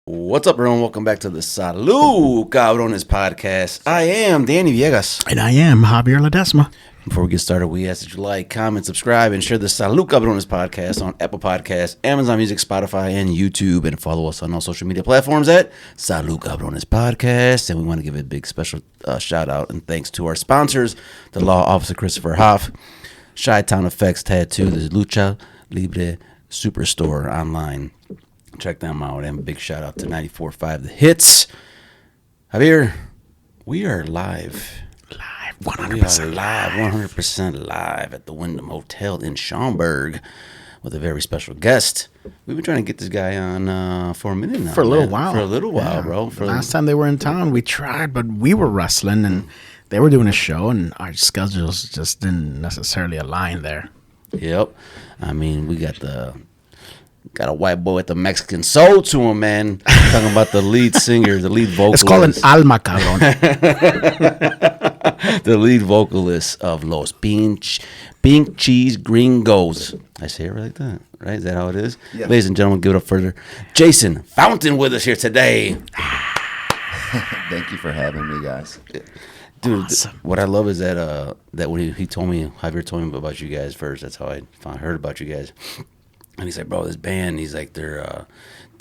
What's up, everyone? Welcome back to the Salud Cabrones podcast. I am Danny Villegas. And I am Javier Ledesma. Before we get started, we ask that you like, comment, subscribe, and share the Salud Cabrones podcast on Apple Podcasts, Amazon Music, Spotify, and YouTube. And follow us on all social media platforms at Salud Cabrones Podcast. And we want to give a big special shout out and thanks to our sponsors, the Law Officer Christopher Hoff, Chi-Town Effects Tattoo, the Lucha Libre Superstore online. Check them out, and a big shout out to 94.5 The Hits. Javier, we are live. Live, 100% We are live, 100% live at the Wyndham Hotel in Schaumburg with a very special guest. We've been trying to get this guy on for a minute now. For a little while. For a little while, Yeah. bro. Last time they were in town, we tried, but we were wrestling, and they were doing a show, and our schedules just didn't necessarily align there. Yep. I mean, we got a white boy with the Mexican soul to him, man. Talking about the lead singer, the lead vocalist. It's called an alma, cabrón. The lead vocalist of Los Pink Cheese Gringos. I say it like that, right? Is that how it is? Yeah. Ladies and gentlemen, give it up for Jason Fountain with us here today. Thank you for having me, guys. Dude, Awesome. what I love is that when he told me, Javier told me about you guys first. That's how I heard about you guys. And he's like, bro, this band, he's like, they're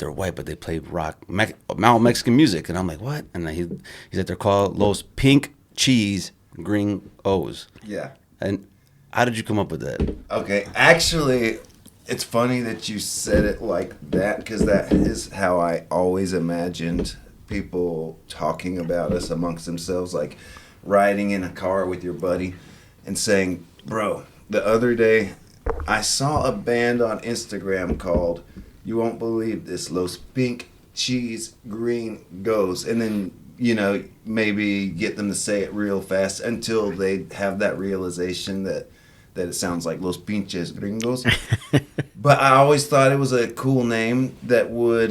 white, but they play rock, Mexican music. And I'm like, what? And then he's like, they're called Los Pink Cheese Gringos. Yeah. And how did you come up with that? Okay. Actually, it's funny that you said it like that because that is how I always imagined people talking about us amongst themselves, like riding in a car with your buddy and saying, bro, the other day I saw a band on Instagram called, you won't believe this, Los Pink Cheese Gringos. And then, maybe get them to say it real fast until they have that realization that it sounds like Los Pinches Gringos. But I always thought it was a cool name that would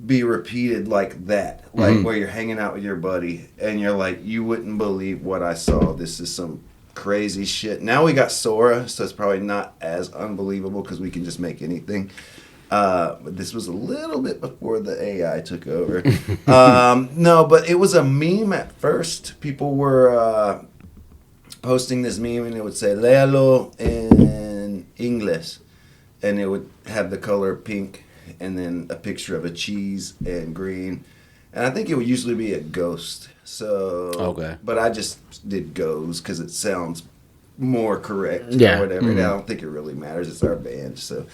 be repeated like that. Like where you're hanging out with your buddy and you're like, you wouldn't believe what I saw. This is some crazy shit. Now we got Sora, so it's probably not as unbelievable because we can just make anything. But this was a little bit before the AI took over. No, but it was a meme at first. People were posting this meme and it would say, léalo en English. And it would have the color pink and then a picture of a cheese and green. And I think it would usually be a ghost. So, Okay. But I just did goes because it sounds more correct Yeah. or whatever. And I don't think it really matters. It's our band. So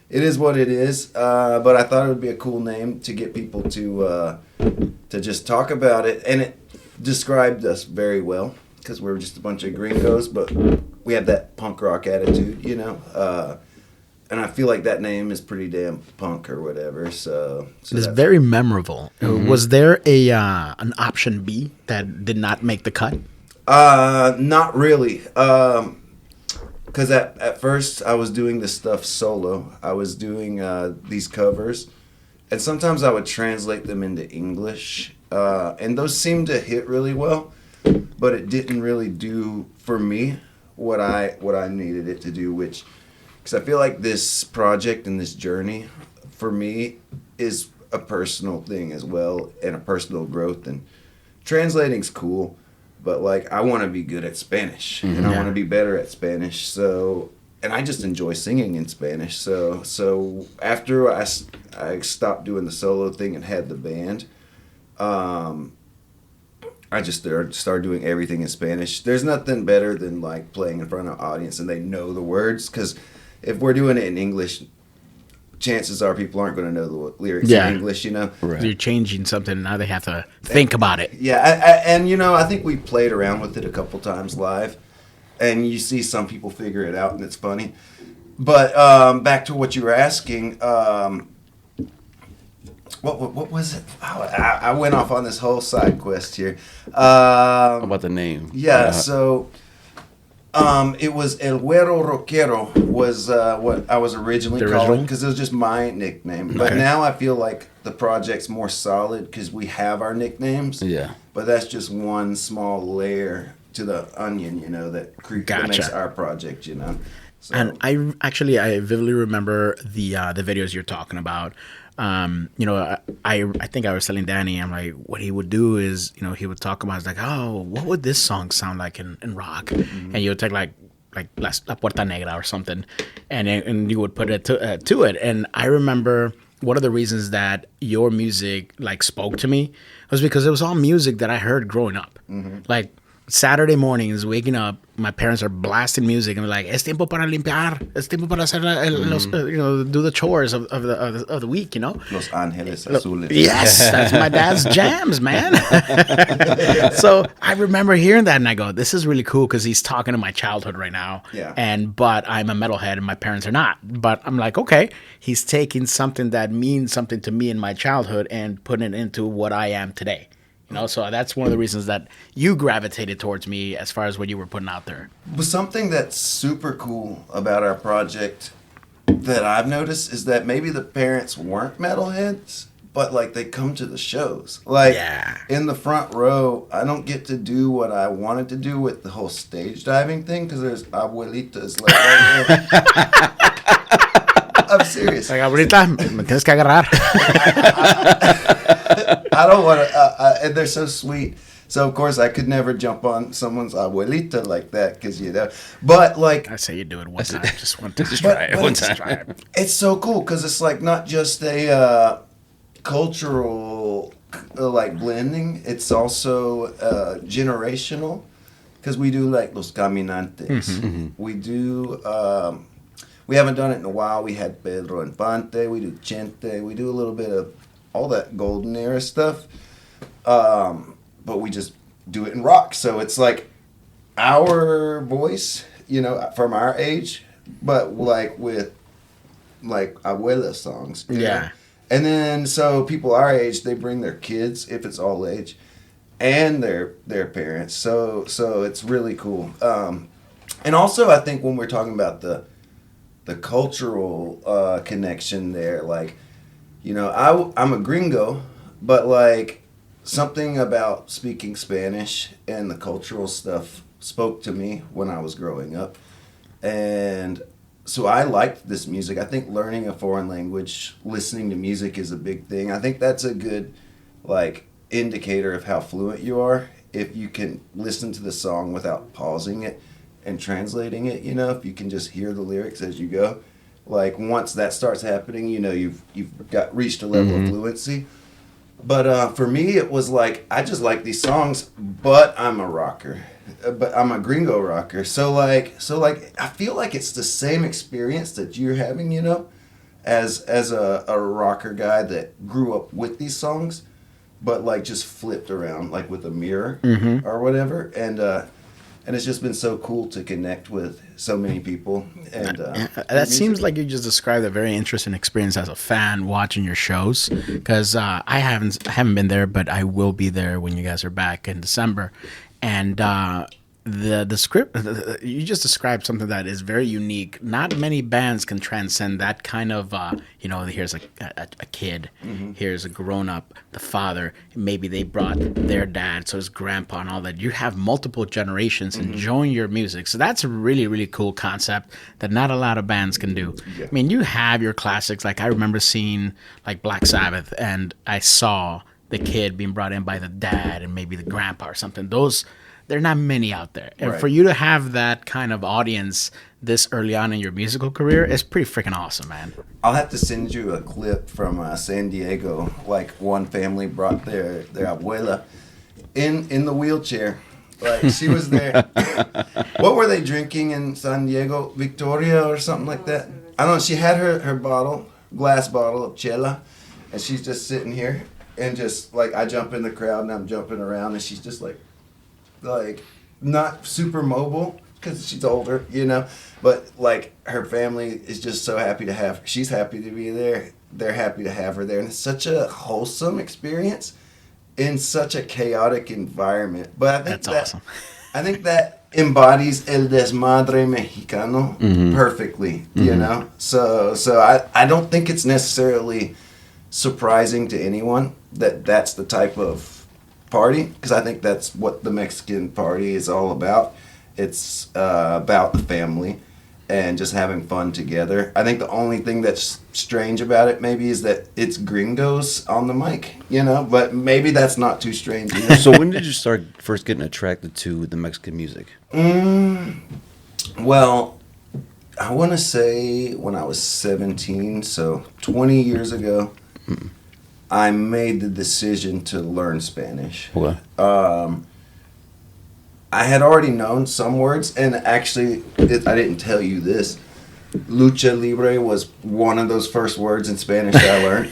it is what it is. But I thought it would be a cool name to get people to just talk about it. And it described us very well because we're just a bunch of gringos, but we have that punk rock attitude, and I feel like that name is pretty damn punk or whatever. So It's that's very memorable. Was there an option B that did not make the cut? not really. Because at first I was doing this stuff solo. I was doing these covers, and sometimes I would translate them into English, and those seemed to hit really well, but it didn't really do for me what I needed it to do, which. Because I feel like this project and this journey, for me, is a personal thing as well, and a personal growth. And translating's cool, but like I want to be good at Spanish, and I want to be better at Spanish. So, and I just enjoy singing in Spanish. So after I stopped doing the solo thing and had the band, I just started doing everything in Spanish. There's nothing better than like playing in front of an audience and they know the words, because if we're doing it in English, chances are people aren't going to know the lyrics in English, Right. You're changing something, now they have to think about it. Yeah, and I think we played around with it a couple times live, and you see some people figure it out, and it's funny. But back to what you were asking, what was it? I went off on this whole side quest here. How about the name? Yeah, so it was El Güero Rockero was what I was originally The called, original? because it was just my nickname. But Okay. now I feel like the project's more solid because we have our nicknames. Yeah. But that's just one small layer to the onion, that that makes Gotcha. our project, So, And I vividly remember the videos you're talking about. I think I was telling Danny, I'm like, what he would do is, he would talk about, it's like, oh, what would this song sound like in rock? And you would take like La Puerta Negra or something, and you would put it to it. And I remember one of the reasons that your music like spoke to me was because it was all music that I heard growing up. Like Saturday mornings, waking up, my parents are blasting music and like, es tiempo para limpiar, es tiempo para hacer do the chores of the week, Los Ángeles Azules. Yes, that's my dad's jams, man. So I remember hearing that and I go, this is really cool because he's talking to my childhood right now. Yeah. But I'm a metalhead and my parents are not. But I'm like, okay, he's taking something that means something to me in my childhood and putting it into what I am today. So that's one of the reasons that you gravitated towards me as far as what you were putting out there. But something that's super cool about our project that I've noticed is that maybe the parents weren't metalheads, but like they come to the shows. Like in the front row, I don't get to do what I wanted to do with the whole stage diving thing because there's abuelitas like right there. I'm serious. Like, abuelita, me tienes que agarrar. I don't want to, and they're so sweet. So, of course, I could never jump on someone's abuelita like that because, but like. I say you do it one time. Just one time. Just try it one time. It's so cool because it's like not just a cultural like blending, it's also generational because we do like Los Caminantes. We do. We haven't done it in a while. We had Pedro Infante. We do Chente. We do a little bit of all that golden era stuff. But we just do it in rock. So it's like our voice, from our age, but like with like abuela songs. Yeah. And then so people our age, they bring their kids, if it's all age, and their parents. So it's really cool. And also I think when we're talking about the cultural connection there, like, I'm a gringo, but like something about speaking Spanish and the cultural stuff spoke to me when I was growing up. And so I liked this music. I think learning a foreign language, listening to music is a big thing. I think that's a good like indicator of how fluent you are if you can listen to the song without pausing it and translating it, if you can just hear the lyrics as you go. Like once that starts happening, you've got reached a level of fluency. But for me, it was like I just like these songs, but I'm a rocker, but I'm a gringo rocker. So like I feel like it's the same experience that you're having, as a rocker guy that grew up with these songs, but like just flipped around like with a mirror or whatever, and it's just been so cool to connect with so many people. And that seems like you just described a very interesting experience as a fan watching your shows. Because I haven't been there, but I will be there when you guys are back in December. And the script you just described something that is very unique. Not many bands can transcend that kind of here's a kid, here's a grown-up, the father, maybe they brought their dad, so his grandpa and all that. You have multiple generations enjoying your music, so that's a really, really cool concept that not a lot of bands can do. I mean, you have your classics. Like I remember seeing like Black Sabbath, and I saw the kid being brought in by the dad and maybe the grandpa or something. There are not many out there. And for you to have that kind of audience this early on in your musical career is pretty freaking awesome, man. I'll have to send you a clip from San Diego. Like one family brought their abuela in the wheelchair. Like she was there. What were they drinking in San Diego? Victoria or something like that? I don't know. She had her glass bottle of chela, and she's just sitting here. And just like I jump in the crowd and I'm jumping around, and she's just like not super mobile because she's older, but like her family is just so happy to have her. She's happy to be there. They're happy to have her there. And it's such a wholesome experience in such a chaotic environment. But I think that's awesome. I think that embodies el desmadre mexicano perfectly, So I don't think it's necessarily surprising to anyone that that's the type of party, because I think that's what the Mexican party is all about. It's about the family, and just having fun together. I think the only thing that's strange about it maybe is that it's gringos on the mic, but maybe that's not too strange either. So when did you start first getting attracted to the Mexican music? Well, I want to say when I was 17, so 20 years ago, I made the decision to learn Spanish. Okay. I had already known some words, and actually, I didn't tell you this. Lucha Libre was one of those first words in Spanish that I learned.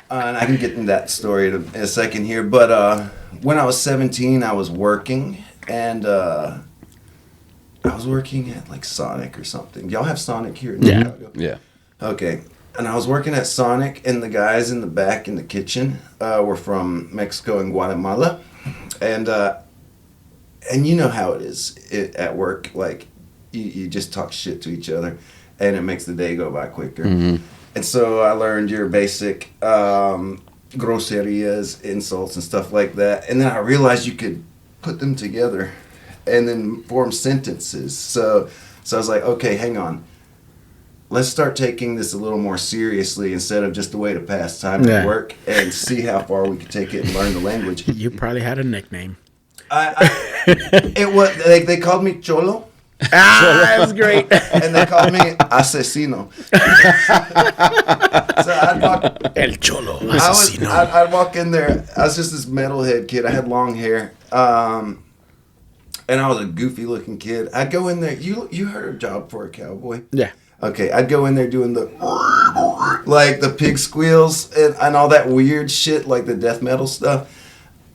And I can get into that story in a second here. But when I was 17, I was working, and I was working at like Sonic or something. Y'all have Sonic here in Chicago? Yeah. Okay. And I was working at Sonic, and the guys in the back in the kitchen were from Mexico and Guatemala. And you know how it is at work. Like, you just talk shit to each other, and it makes the day go by quicker. Mm-hmm. And so I learned your basic grosserias, insults, and stuff like that. And then I realized you could put them together and then form sentences. So I was like, okay, hang on. Let's start taking this a little more seriously instead of just a way to pass time at work, and see how far we could take it and learn the language. You probably had a nickname. It was they called me Cholo. That was great. And they called me Asesino. So I'd walk, El Cholo Asesino. I'd walk in there. I was just this metalhead kid. I had long hair. And I was a goofy looking kid. I'd go in there. You heard of Job for a Cowboy? Yeah. Okay, I'd go in there doing the pig squeals and all that weird shit, like the death metal stuff.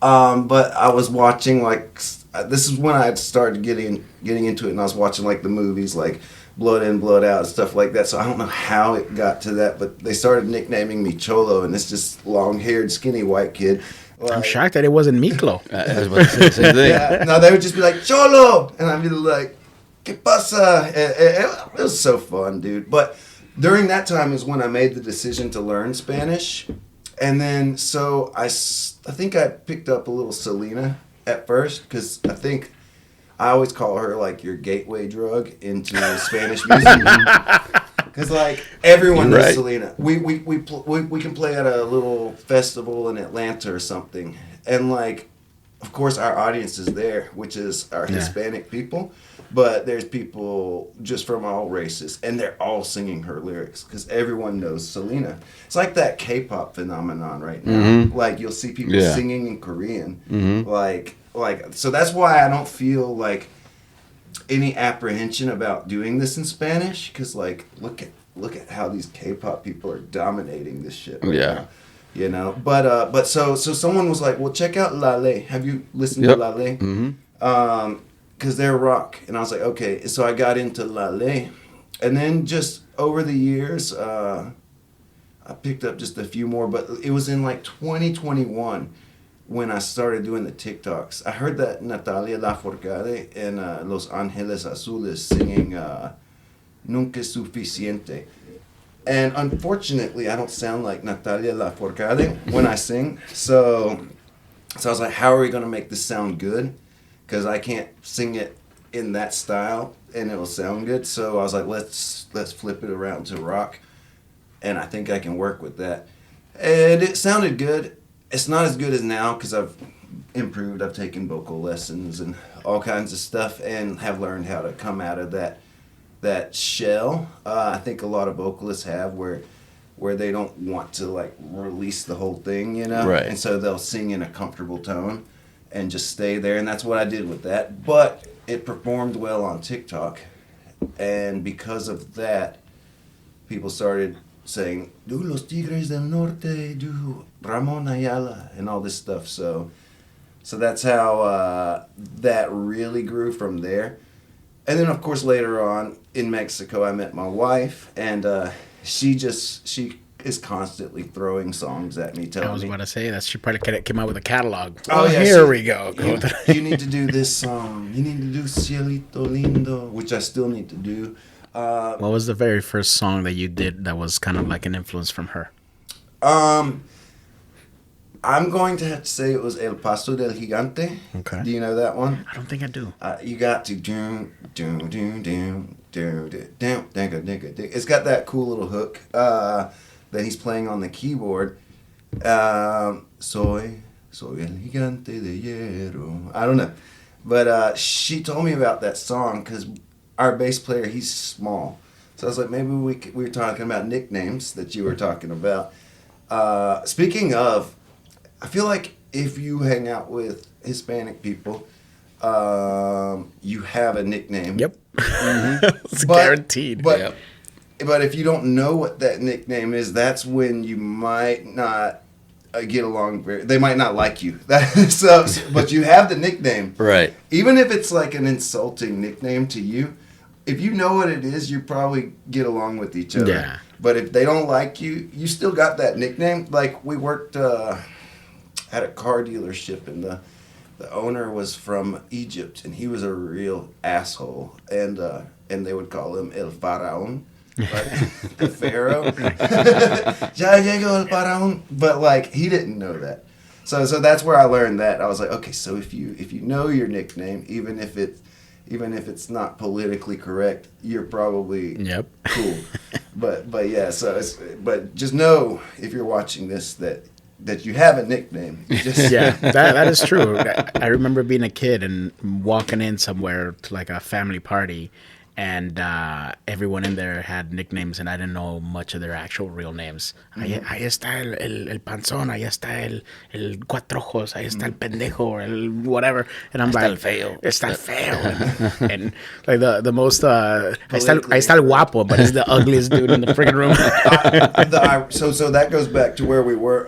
But I was watching this is when I had started getting into it, and I was watching like the movies like Blood In, Blood Out, and stuff like that. So I don't know how it got to that, but they started nicknaming me Cholo, and it's just long-haired, skinny white kid. I'm shocked that it wasn't Miklo. I was about to say the same thing. Yeah, no, they would just be like Cholo, and I'd be like, ¿Qué pasa? It was so fun, dude. But during that time is when I made the decision to learn Spanish. And then, so I think I picked up a little Selena at first, because I think I always call her like your gateway drug into Spanish music. Because like everyone knows Selena. We can play at a little festival in Atlanta or something, and like, of course, our audience is there, which is our Hispanic people. But there's people just from all races, and they're all singing her lyrics because everyone knows Selena. It's like that K-pop phenomenon right now. Mm-hmm. Like, you'll see people singing in Korean. Mm-hmm. Like so that's why I don't feel like any apprehension about doing this in Spanish, because like look at how these K-pop people are dominating this shit right now. But so someone was like, well, check out Lale. Have you listened to Lale? Mm-hmm. Because they're rock. And I was like, okay. So I got into Lale. And then just over the years, I picked up just a few more. But it was in like 2021 when I started doing the TikToks. I heard that Natalia Lafourcade in Los Ángeles Azules singing Nunca es Suficiente. And unfortunately, I don't sound like Natalia Lafourcade when I sing. So I was like, how are we going to make this sound good? Because I can't sing it in that style and it'll sound good. So I was like, let's flip it around to rock, and I think I can work with that. And it sounded good. It's not as good as now because I've improved. I've taken vocal lessons and all kinds of stuff, and have learned how to come out of that shell. I think a lot of vocalists have where they don't want to like release the whole thing, Right. And so they'll sing in a comfortable tone and just stay there, and that's what I did with that. But it performed well on TikTok, and because of that, people started saying, do Los Tigres del Norte, do Ramon Ayala, and all this stuff. So that's how that really grew from there. And then, of course, later on in Mexico, I met my wife, and she is constantly throwing songs at me, telling me. I was about to say that she probably came out with a catalog. Oh, yeah. Here we go. You need to do this song. You need to do Cielito Lindo, which I still need to do. What was the very first song that you did that was kind of like an influence from her? I'm going to have to say it was El Paso del Gigante. Okay. Do you know that one? I don't think I do. You got to doom, doom, doom, doom, It's got that cool little hook that he's playing on the keyboard. Soy el gigante de hierro. I don't know. But she told me about that song because our bass player, he's small. So I was like, maybe we were talking about nicknames that you were talking about. Speaking of, I feel like if you hang out with Hispanic people, you have a nickname. Yep. It's guaranteed. But if you don't know what that nickname is, that's when you might not get along they might not like you. But you have the nickname. Right. Even if it's like an insulting nickname to you, if you know what it is, you probably get along with each other. Yeah. But if they don't like you, you still got that nickname. Like we worked at a car dealership, and the owner was from Egypt, and he was a real asshole. And they would call him El Faraón. Like the Pharaoh. Ya llegó el faraón. But like he didn't know that. So that's where I learned that. I was like, okay, so if you know your nickname, even if it's not politically correct, you're probably cool. But yeah, but just know if you're watching this that you have a nickname. Yeah, that is true. I remember being a kid and walking in somewhere to like a family party, and everyone in there had nicknames, and I didn't know much of their actual real names. Ahí está el panzón, ahí está el cuatro ojos, ahí está el pendejo, el whatever. And I'm like, está el feo. And like the most, ahí está el guapo, but he's the ugliest dude in the freaking room. So that goes back to where we were.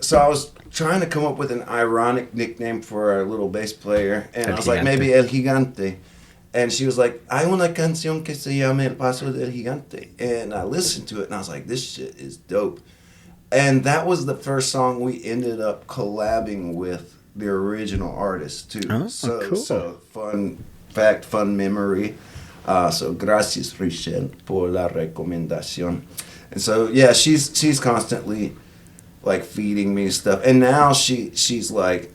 So I was trying to come up with an ironic nickname for our little bass player, and I was like, maybe El Gigante. And she was like, hay una canción que se llama El Paso del Gigante. And I listened to it, and I was like, this shit is dope. And that was the first song we ended up collabing with the original artist, too. Oh, cool. So fun fact, fun memory. So gracias, Richelle, por la recomendación. And so, yeah, she's constantly, like, feeding me stuff. And now she's, like,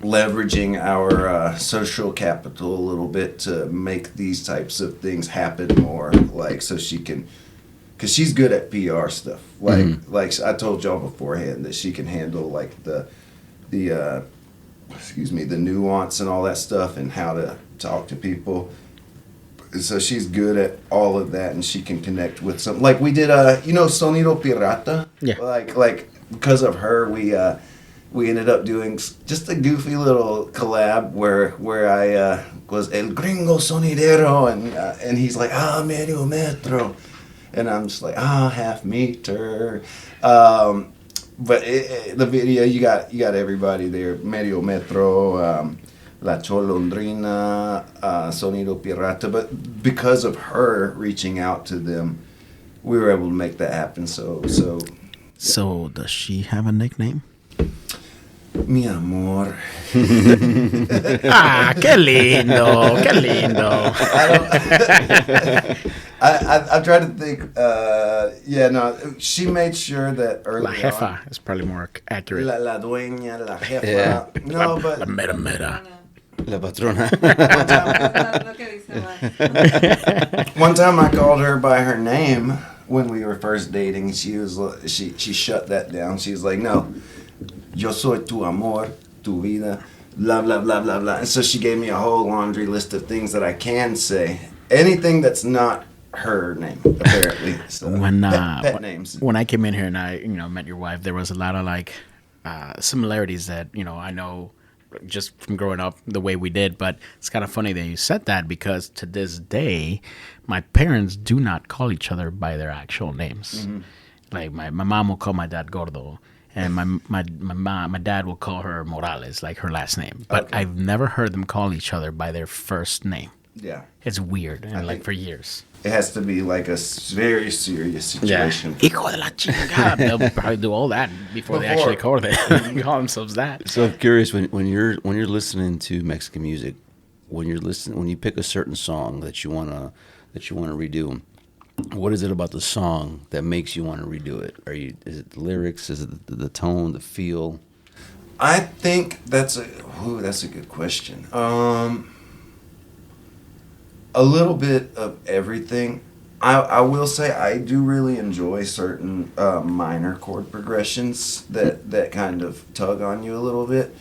leveraging our social capital a little bit to make these types of things happen more, like so she can, because she's good at PR stuff. Like I told y'all beforehand that she can handle like the nuance and all that stuff and how to talk to people. So she's good at all of that, and she can connect with some. Like we did Sonido Pirata. Yeah. Like because of her, we ended up doing just a goofy little collab where I was El Gringo Sonidero, and he's like, medio metro. And I'm just like, half meter. But the video, you got everybody there. Medio metro, La Cholondrina, Sonido Pirata. But because of her reaching out to them, we were able to make that happen. So does she have a nickname? Mi amor. Qué lindo, qué lindo. I tried to think. She made sure that early La jefa is probably more accurate. La dueña, la jefa. Yeah. No, but La mera. La patrona. One time I called her by her name when we were first dating. She shut that down. She was like, no. Yo soy tu amor, tu vida, blah, blah, blah, blah, blah. And so she gave me a whole laundry list of things that I can say. Anything that's not her name, apparently. So, pet names. When I came in here and I, met your wife, there was a lot of like similarities that, I know just from growing up the way we did. But it's kind of funny that you said that, because to this day, my parents do not call each other by their actual names. Mm-hmm. Like my mom will call my dad Gordo. And my dad will call her Morales, like her last name. But okay. I've never heard them call each other by their first name. Yeah. It's weird, and like for years. It has to be like a very serious situation. Yeah. Hijo de la chingada. They'll probably do all that before they actually call themselves that. So I'm curious, when you're listening to Mexican music, when you pick a certain song that you wanna redo, what is it about the song that makes you want to redo it? Is it the lyrics? Is it the tone, the feel? I think that's a good question. A little bit of everything. I will say I do really enjoy certain minor chord progressions that kind of tug on you a little bit.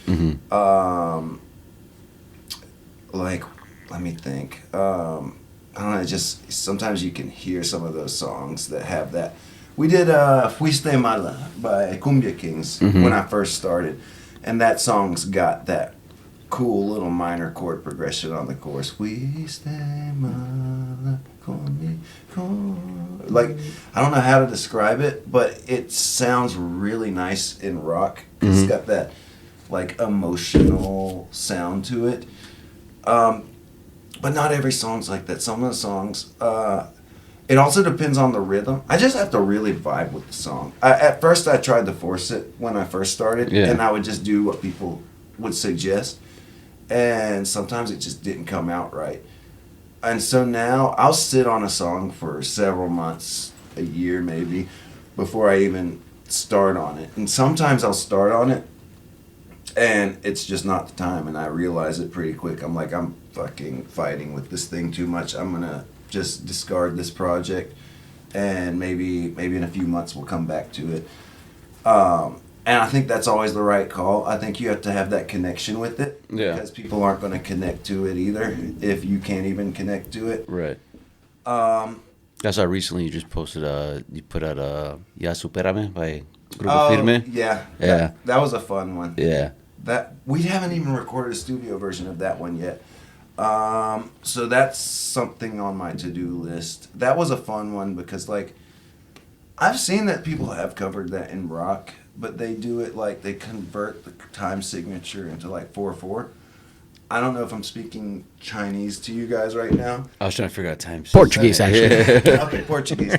Like, let me think. I don't know, just sometimes you can hear some of those songs that have that. We did Fuiste Mala by Cumbia Kings when I first started, and that song's got that cool little minor chord progression on the chorus. Fuiste Mala conmigo. Like, I don't know how to describe it, but it sounds really nice in rock. It's got that like emotional sound to it. But not every song's like that. Some of the songs, it also depends on the rhythm. I just have to really vibe with the song. At first, I tried to force it when I first started, and I would just do what people would suggest. And sometimes it just didn't come out right. And so now I'll sit on a song for several months, a year maybe, before I even start on it. And sometimes I'll start on it, and it's just not the time, and I realize it pretty quick. I'm like, I'm fucking fighting with this thing too much. I'm gonna just discard this project, and maybe in a few months we'll come back to it. And I think that's always the right call. I think you have to have that connection with it, because people aren't going to connect to it either if you can't even connect to it. Right. That's why recently you just posted you put out Ya Supérame by Grupo Firme. Yeah. That was a fun one. Yeah. That we haven't even recorded a studio version of that one yet. So that's something on my to-do list. That was a fun one because, like, I've seen that people have covered that in rock, but they do it like they convert the time signature into like 4/4. I don't know if I'm speaking Chinese to you guys right now. I was trying to figure out time. Portuguese, actually. Okay, Portuguese.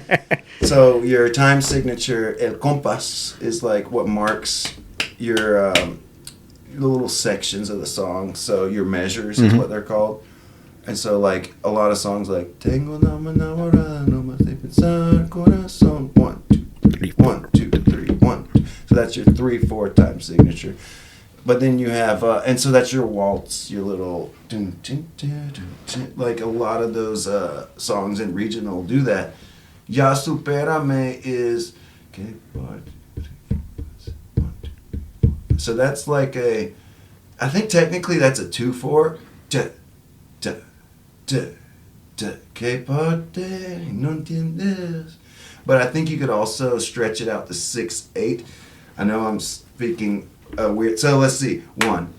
So your time signature, el compás, is like what marks your the little sections of the song. So your measures is what they're called. And so, like, a lot of songs like Tengo una enamorada, no más de pensar, corazón, 1, 2, 3, 1, 2, 3, 1, 2. So that's your 3/4 time signature. But then you have, and so that's your waltz, your little, dun, dun, dun, dun, dun. Like a lot of those songs in regional do that. Ya Supérame is, so that's like I think technically that's a 2/4. Que parte no entiendes. But I think you could also stretch it out to 6/8. I know I'm speaking weird. So let's see. 1,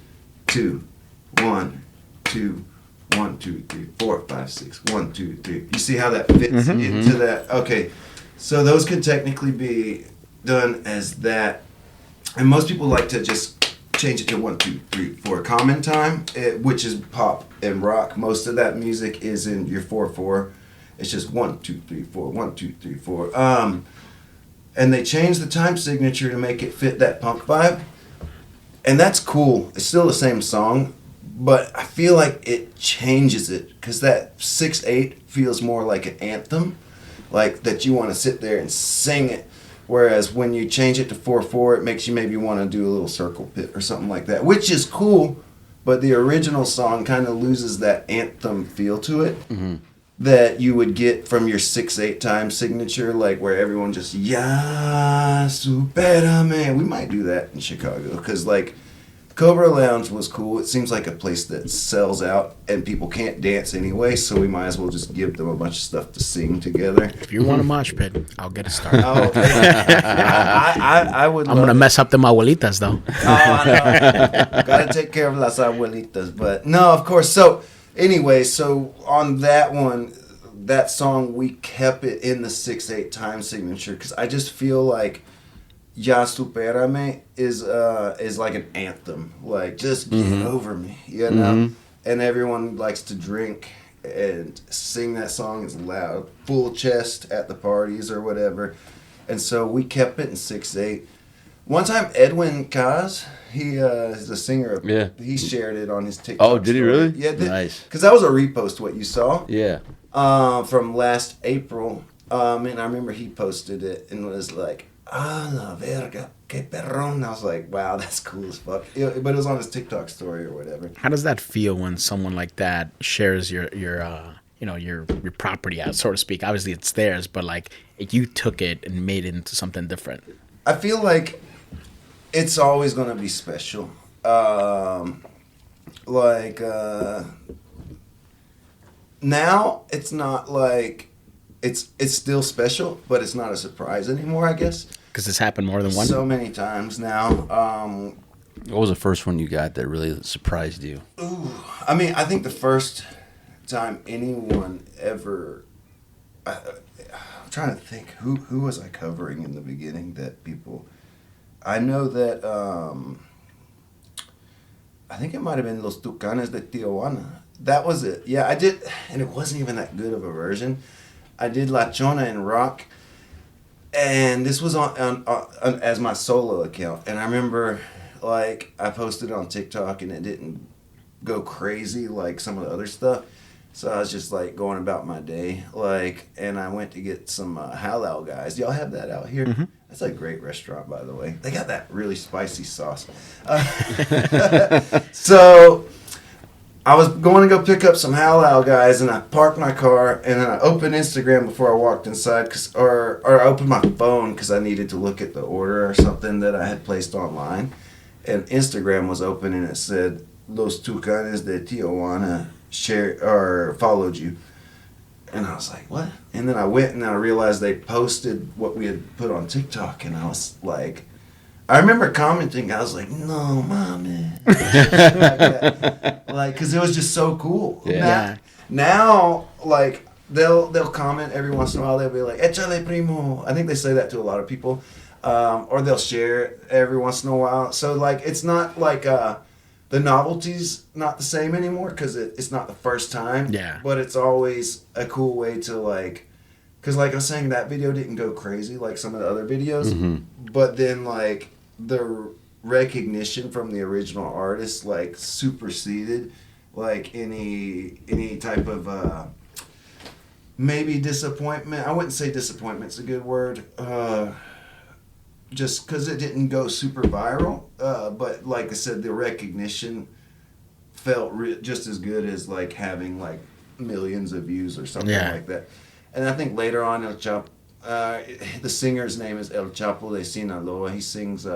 2, 1, 2, 1, 2, 3, 4, 5, 6. 1, 2, 3. You see how that fits into that? Okay. So those could technically be done as that. And most people like to just change it to 1, 2, 3, 4 common time, which is pop and rock. Most of that music is in your 4/4. It's just 1, 2, 3, 4, 1, 2, 3, 4. And they changed the time signature to make it fit that punk vibe, and that's cool. It's still the same song, but I feel like it changes it because that 6/8 feels more like an anthem, like that you want to sit there and sing it. Whereas when you change it to 4/4, it makes you maybe want to do a little circle pit or something like that, which is cool, but the original song kind of loses that anthem feel to it that you would get from your 6/8 time signature, like where everyone just, Ya Supérame. We might do that in Chicago, because like Cobra Lounge was cool. It seems like a place that sells out and people can't dance anyway, so we might as well just give them a bunch of stuff to sing together. If you want a mosh pit, I'll get it started. Oh, I would. I'm gonna mess up them abuelitas though. Oh, I know. Gotta take care of las abuelitas, but no, of course. So anyway, so on that one, that song, we kept it in the 6/8 time signature because I just feel like Ya Supérame is like an anthem, like just get over me, you know. And everyone likes to drink and sing that song as loud, full chest at the parties or whatever. And so we kept it in 6/8. One time, Edwin Kaz, he is a singer. Yeah. He shared it on his TikTok. Oh, did he really? Yeah, nice. Because that was a repost. What you saw? Yeah. From last April, and I remember he posted it and was like, "Ah, la verga, que perrón." I was like, wow, that's cool as fuck. But it was on his TikTok story or whatever. How does that feel when someone like that shares your property out, so to speak. Obviously it's theirs, but like you took it and made it into something different. I feel like it's always going to be special. Now it's not like it's still special, but it's not a surprise anymore, I guess. Because it's happened more than one. So many times now. What was the first one you got that really surprised you? I mean, I think the first time anyone ever... I'm trying to think, who was I covering in the beginning that people... I know that... I think it might have been Los Tucanes de Tijuana. That was it. Yeah, I did... And it wasn't even that good of a version. I did La Chona in rock. And this was on as my solo account. And I remember... Like, I posted on TikTok and it didn't go crazy like some of the other stuff. So I was just, like, going about my day. Like, and I went to get some halal guys. Y'all have that out here? Mm-hmm. That's a great restaurant, by the way. They got that really spicy sauce. So I was going to go pick up some halal guys, and I parked my car, and then I opened Instagram before I walked inside, or I opened my phone because I needed to look at the order or something that I had placed online. And Instagram was open and it said Los Tucanes de Tijuana share or followed you. And I was like, what? And then I went and I realized they posted what we had put on TikTok, and I was like, I remember commenting, I was like, no, mommy. Like, cause it was just so cool. Yeah. Now, like, they'll comment every once in a while. They'll be like, échale primo. I think they say that to a lot of people. Or they'll share it every once in a while. So, like, it's not like the novelty's not the same anymore because it's not the first time. Yeah. But it's always a cool way to, like, because, like I was saying, that video didn't go crazy like some of the other videos. Mm-hmm. But then, like, the recognition from the original artist, like, superseded, like, any type of maybe disappointment. I wouldn't say disappointment's a good word. Just because it didn't go super viral. But like I said, the recognition felt just as good as like having like millions of views or something like that. And I think later on, El Chapo, the singer's name is El Chapo de Sinaloa. He sings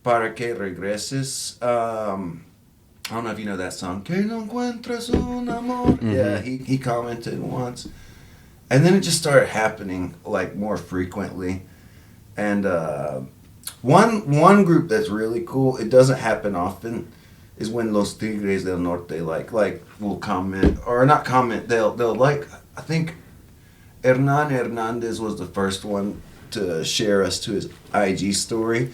Para que regreses. I don't know if you know that song. Que no encuentras un amor. Mm-hmm. Yeah, he commented once. And then it just started happening like more frequently. And one group that's really cool, it doesn't happen often, is when Los Tigres del Norte like will comment, or not comment, they'll like, I think Hernan Hernandez was the first one to share us to his IG story.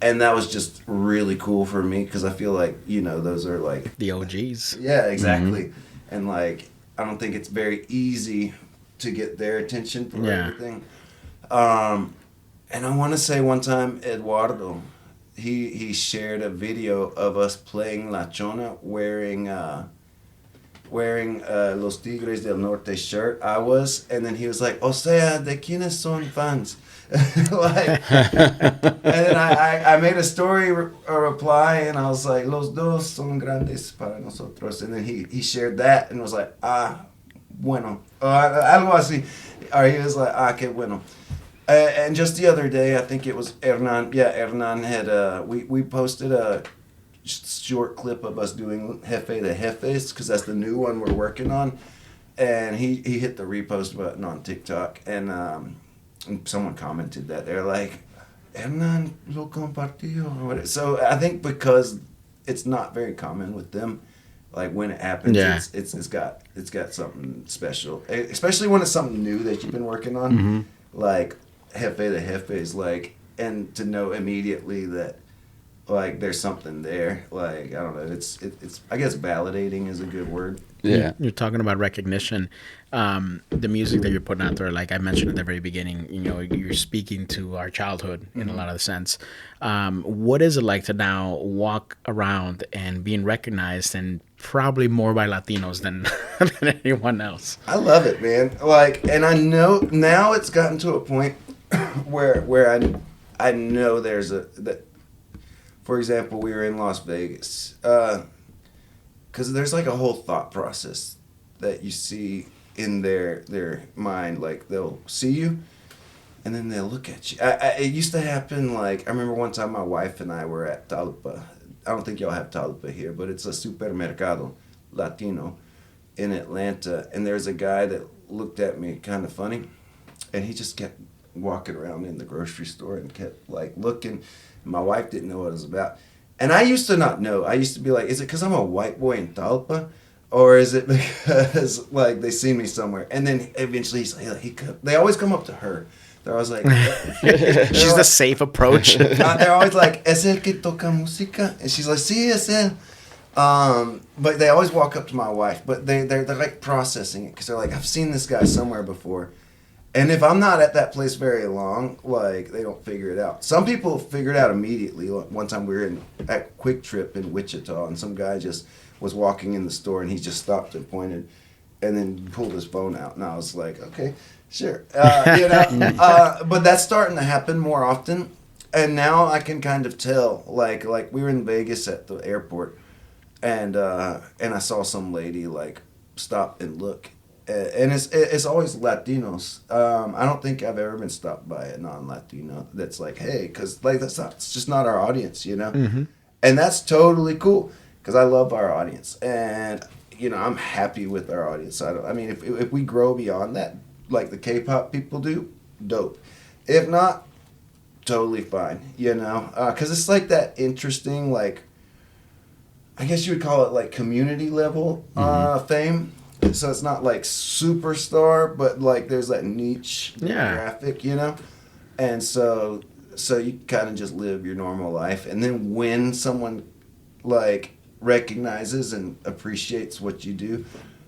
And that was just really cool for me because I feel like, those are like... The OGs. Yeah, exactly. Mm-hmm. And like, I don't think it's very easy to get their attention for everything. And I want to say one time, Eduardo, he shared a video of us playing La Chona wearing Los Tigres del Norte shirt. I was, and then he was like, "O sea, ¿de quiénes son fans?" Like, and then I made a story, a reply, and I was like, "Los dos son grandes para nosotros." And then he shared that and was like, bueno, algo así. Or he was like, qué bueno. And just the other day, I think it was Hernan. Yeah, Hernan had we posted a short clip of us doing Jefe de Jefes because that's the new one we're working on. And he hit the repost button on TikTok, and someone commented that they're like, Hernan lo compartió. So I think because it's not very common with them, like when it happens, it's got something special, especially when it's something new that you've been working on, mm-hmm. Like Jefe de Jefes, like, and to know immediately that like there's something there, like I don't know, it's I guess validating is a good word. Yeah, you're talking about recognition. The music that you're putting out there, like I mentioned at the very beginning, you're speaking to our childhood in mm-hmm. a lot of the sense. What is it like to now walk around and being recognized, and probably more by Latinos than anyone else? I love it, man. Like, and I know now it's gotten to a point where I know there's that. For example, we were in Las Vegas. Because there's like a whole thought process that you see in their mind. Like they'll see you, and then they'll look at you. It used to happen. Like I remember one time my wife and I were at Talpa. I don't think y'all have Talpa here, but it's a supermercado Latino in Atlanta, and there's a guy that looked at me kind of funny, and he just kept walking around in the grocery store and kept like looking. My wife didn't know what it was about, and I used to not know. I used to be like, is it because I'm a white boy in Talpa, or is it because like they seen me somewhere? And then eventually he's like, they always come up to her. They're always like, she's the safe approach. They're always like, ¿Es el que toca música? And she's like, sí, es él. But they always walk up to my wife, but they're like processing it because they're like, I've seen this guy somewhere before. And if I'm not at that place very long, like they don't figure it out. Some people figure it out immediately. Like, one time we were at Quick Trip in Wichita, and some guy just was walking in the store, and he just stopped and pointed, and then pulled his phone out, and I was like, okay, sure, but that's starting to happen more often, and now I can kind of tell. Like we were in Vegas at the airport, and I saw some lady like stop and look. And it's always Latinos. I don't think I've ever been stopped by a non-Latino that's like, hey, because like it's just not our audience, you know? Mm-hmm. And that's totally cool because I love our audience. And, you know, I'm happy with our audience. I mean, if we grow beyond that, like the K-pop people do, dope. If not, totally fine, you know? Because it's like that interesting, like, I guess you would call it like community level fame. So it's not like superstar, but like there's that niche graphic, you know? And so you kind of just live your normal life. And then when someone like recognizes and appreciates what you do,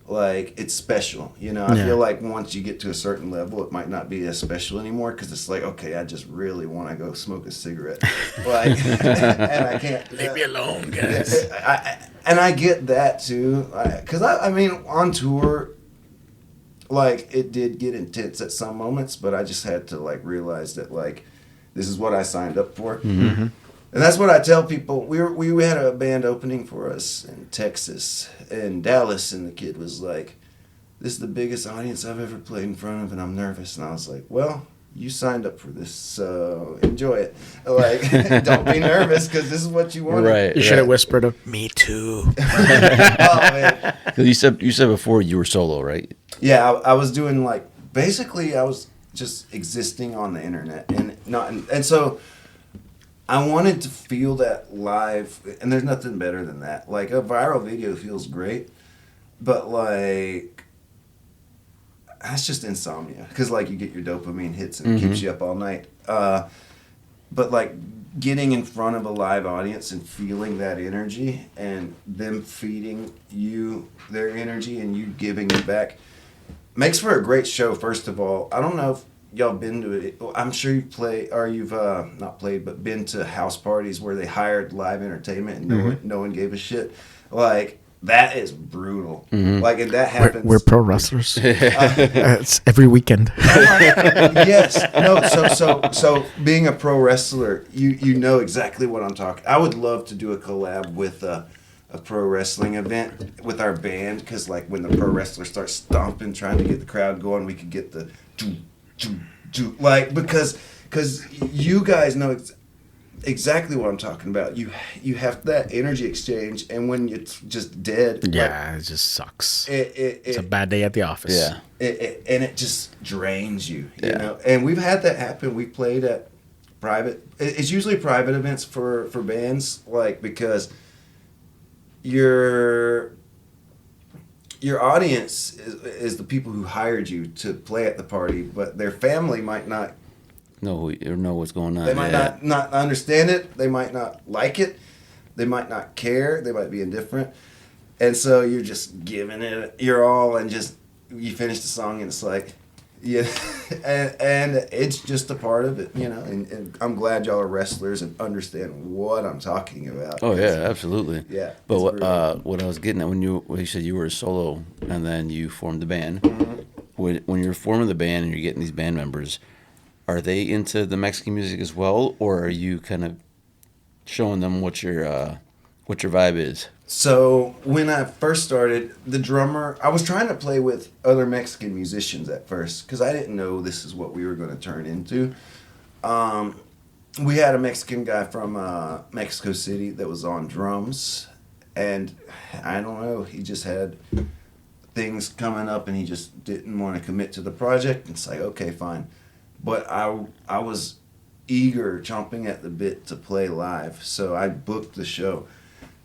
like it's special, you know? I feel like once you get to a certain level, it might not be as special anymore because it's like, okay, I just really want to go smoke a cigarette. Like, and I can't. Leave me alone, guys. And I get that too, because I mean, on tour, like it did get intense at some moments, but I just had to like realize that like this is what I signed up for, and that's what I tell people. We had a band opening for us in Texas, in Dallas, and the kid was like, "This is the biggest audience I've ever played in front of, and I'm nervous." And I was like, "Well, you signed up for this, so enjoy it. Like, don't be nervous because this is what you want." Right. You should have whispered to me too. Oh man. You said before you were solo, right? Yeah, I was doing like basically I was just existing on the internet and so I wanted to feel that live, and there's nothing better than that. Like a viral video feels great, but like that's just insomnia because like you get your dopamine hits and it keeps you up all night. But like getting in front of a live audience and feeling that energy and them feeding you their energy and you giving it back makes for a great show. First of all, I don't know if y'all been to it. I'm sure you've not played, but been to house parties where they hired live entertainment and no one gave a shit. Like that is brutal. Like, and that happens. We're pro wrestlers. It's every weekend. Yes. No. So being a pro wrestler, you know exactly what I'm talking. I would love to do a collab with a pro wrestling event with our band, because like when the pro wrestler starts stomping, trying to get the crowd going, we could get the like because you guys know exactly what I'm talking about. You have that energy exchange, and when it's just dead, Yeah, it just sucks. It's a bad day at the office. Yeah. And it just drains you, you Yeah. know. And we've had that happen. We played at private. It's usually private events for bands, like because your audience is the people who hired you to play at the party, but their family might not Know what's going on. They might not understand it. They might not like it. They might not care. They might be indifferent. And so you're just giving it your all, and just you finish the song, and it's like, yeah, and it's just a part of it, you know. And I'm glad y'all are wrestlers and understand what I'm talking about. Oh yeah, absolutely. Yeah. But it's what I was getting at when you said you were a solo and then you formed the band, when you're forming the band and you're getting these band members, are they into the Mexican music as well, or are you kind of showing them what you're what your vibe is. So when I first started, the drummer, I was trying to play with other Mexican musicians at first because I didn't know this is what we were going to turn into. We had a Mexican guy from Mexico City that was on drums, and I don't know, he just had things coming up and he just didn't want to commit to the project. It's like, okay, fine. But I was eager, chomping at the bit to play live, so I booked the show.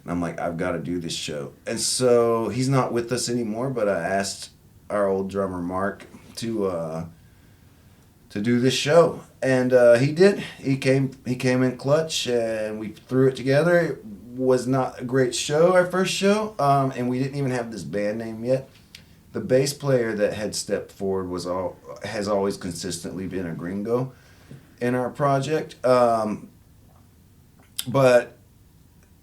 And I'm like, I've got to do this show. And so he's not with us anymore, but I asked our old drummer Mark to do this show, and he did. He came in clutch, and we threw it together. It was not a great show, our first show, and we didn't even have this band name yet. The bass player that had stepped forward has always consistently been a gringo in our project, but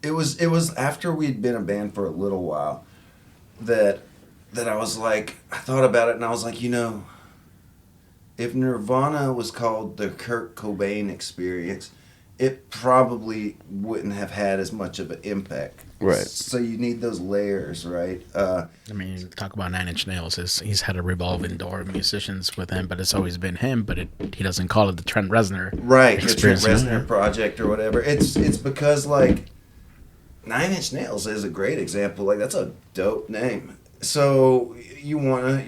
it was after we'd been a band for a little while that I was like, I thought about it and I was like, if Nirvana was called the Kurt Cobain experience, it probably wouldn't have had as much of an impact. Right. So you need those layers, right? I mean, talk about Nine Inch Nails. He's had a revolving door of musicians with him, but it's always been him. But he doesn't call it the Trent Reznor, right? The Trent experience. Reznor project or whatever. It's because like Nine Inch Nails is a great example. Like that's a dope name. So you wanna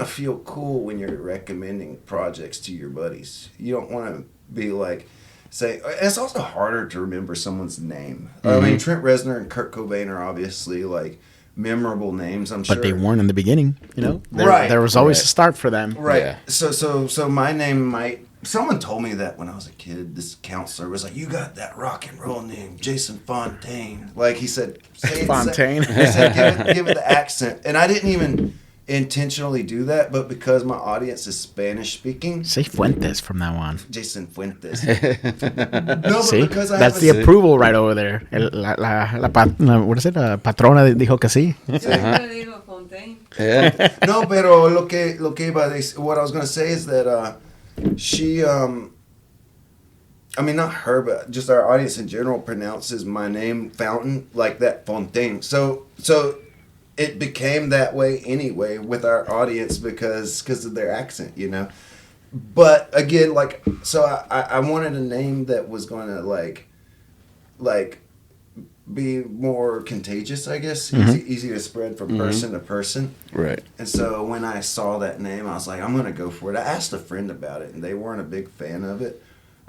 feel cool when you're recommending projects to your buddies. You don't want to be like. It's also harder to remember someone's name. Mm-hmm. I mean, Trent Reznor and Kurt Cobain are obviously like memorable names. I'm sure, but they weren't in the beginning. Right. There was always a start for them. Right. Yeah. So my name might. Someone told me that when I was a kid. This counselor was like, "You got that rock and roll name, Jason Fontaine." Like he said, say it, Fontaine. He said, give it the accent, and I didn't even intentionally do that, but because my audience is Spanish speaking, Say Fuentes from now on. Jason Fuentes. No, but See, because I that's have the approval right over there. What is it? Patrona dijo que sí. Yeah. No, pero what I was gonna say is that she, I mean not her, but just our audience in general pronounces my name Fountain like that, Fontaine. So it became that way anyway with our audience because of their accent, But again, like, so I wanted a name that was going to like be more contagious, I guess, easy to spread from person to person. Right. And so when I saw that name, I was like, I'm going to go for it. I asked a friend about it, and they weren't a big fan of it.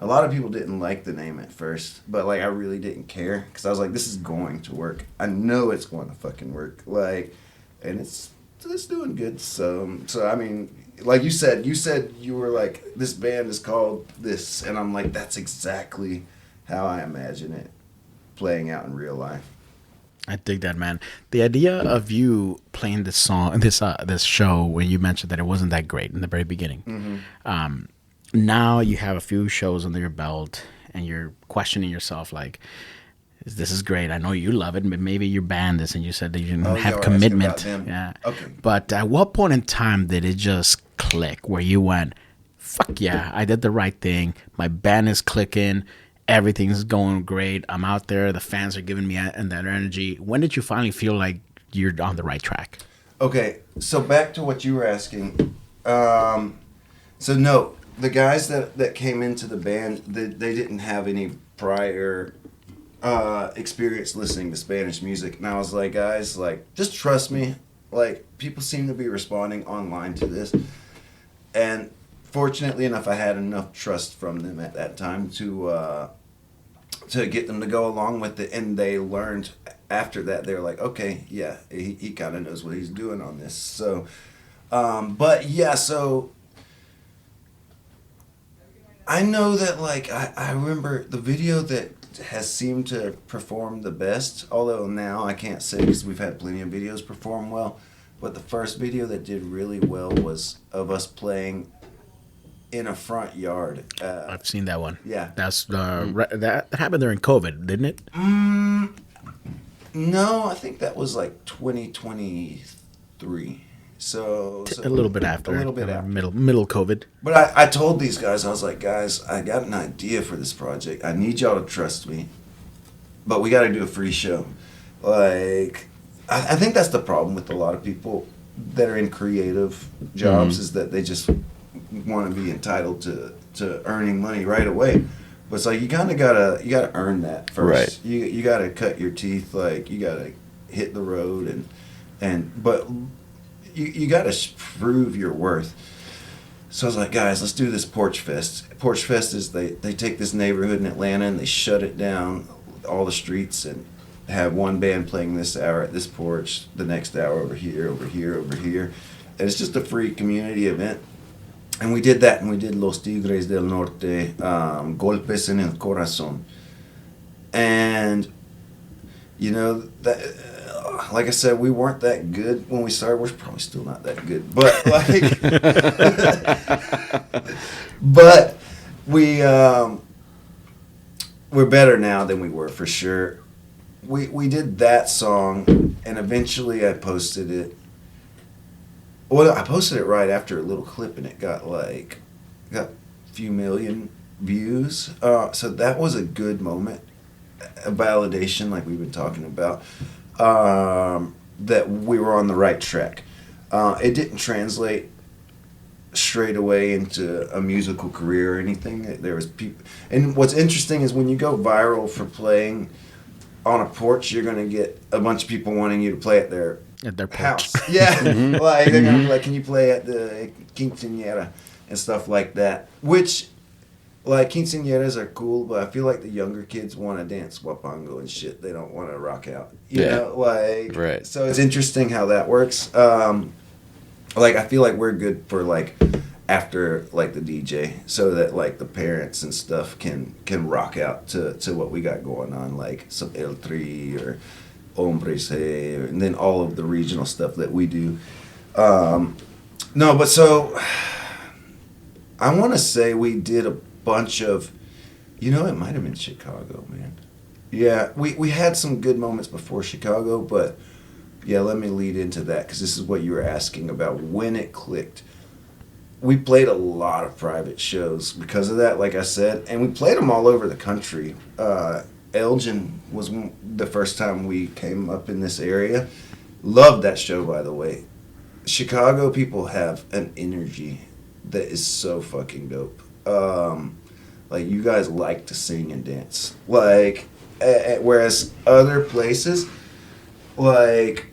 A lot of people didn't like the name at first, but like I really didn't care because I was like, this is going to work. I know it's going to fucking work. Like, and it's doing good. So I mean, like you said you were like, this band is called this, and I'm like, that's exactly how I imagine it playing out in real life. I dig that, man. The idea of you playing this song, this show, when you mentioned that it wasn't that great in the very beginning. Now you have a few shows under your belt, and you're questioning yourself, like, this is great. I know you love it, but maybe your band is, and you said that you didn't have commitment. Yeah. Okay. But at what point in time did it just click where you went, fuck yeah, I did the right thing. My band is clicking. Everything's going great. I'm out there. The fans are giving me that energy. When did you finally feel like you're on the right track? Okay, so back to what you were asking. So no, the guys that came into the band, they didn't have any prior experience listening to Spanish music. And I was like, guys, like, just trust me. Like, people seem to be responding online to this. And fortunately enough, I had enough trust from them at that time to get them to go along with it. And they learned after that, they were like, okay, yeah, he kind of knows what he's doing on this. So, but yeah, so I know that, like, I remember the video that has seemed to perform the best, although now I can't say because we've had plenty of videos perform well, but the first video that did really well was of us playing in a front yard. I've seen that one. Yeah. That's that happened during COVID, didn't it? No, I think that was like 2023. So A little bit after. A little bit after. Middle COVID. But I told these guys, I was like, guys, I got an idea for this project. I need y'all to trust me. but we got to do a free show. Like, I think that's the problem with a lot of people that are in creative jobs is that they just want to be entitled to earning money right away. But it's like you gotta earn that first. Right. You gotta cut your teeth. Like you gotta hit the road but you gotta prove your worth. So I was like, guys, let's do this Porch Fest. Porch Fest is they take this neighborhood in Atlanta and they shut it down, all the streets, and have one band playing this hour at this porch, the next hour over here, over here, over here. And it's just a free community event. And we did that, and we did Los Tigres del Norte, Golpes en el Corazón. And, you know, that, like I said, we weren't that good when we started. We're probably still not that good. But, like, but we're better now than we were, for sure. We did that song, and eventually I posted it. Well, I posted it right after a little clip, and it got a few million views. So that was a good moment, a validation, like we've been talking about, that we were on the right track. It didn't translate straight away into a musical career or anything. There was people, and what's interesting is when you go viral for playing on a porch, you're gonna get a bunch of people wanting you to play at their house. Yeah, like they're gonna be like, "Can you play at the quinceañera?" and stuff like that. Which, like, quinceañeras are cool, but I feel like the younger kids want to dance guapango and shit. They don't want to rock out. You know, like, right. So it's interesting how that works. Like, I feel like we're good for, like, after, like, the DJ, so that, like, the parents and stuff can rock out to what we got going on, like some El Tri or Hombres, and then all of the regional stuff that we do. No, but so I want to say we did a bunch of, you know, it might have been Chicago, man. Yeah, we had some good moments before Chicago, but yeah, let me lead into that because this is what you were asking about when it clicked. We played a lot of private shows because of that, like I said, and we played them all over the country. Elgin was the first time we came up in this area. Loved that show, by the way. Chicago people have an energy that is so fucking dope. Like, you guys like to sing and dance. Like, whereas other places, like,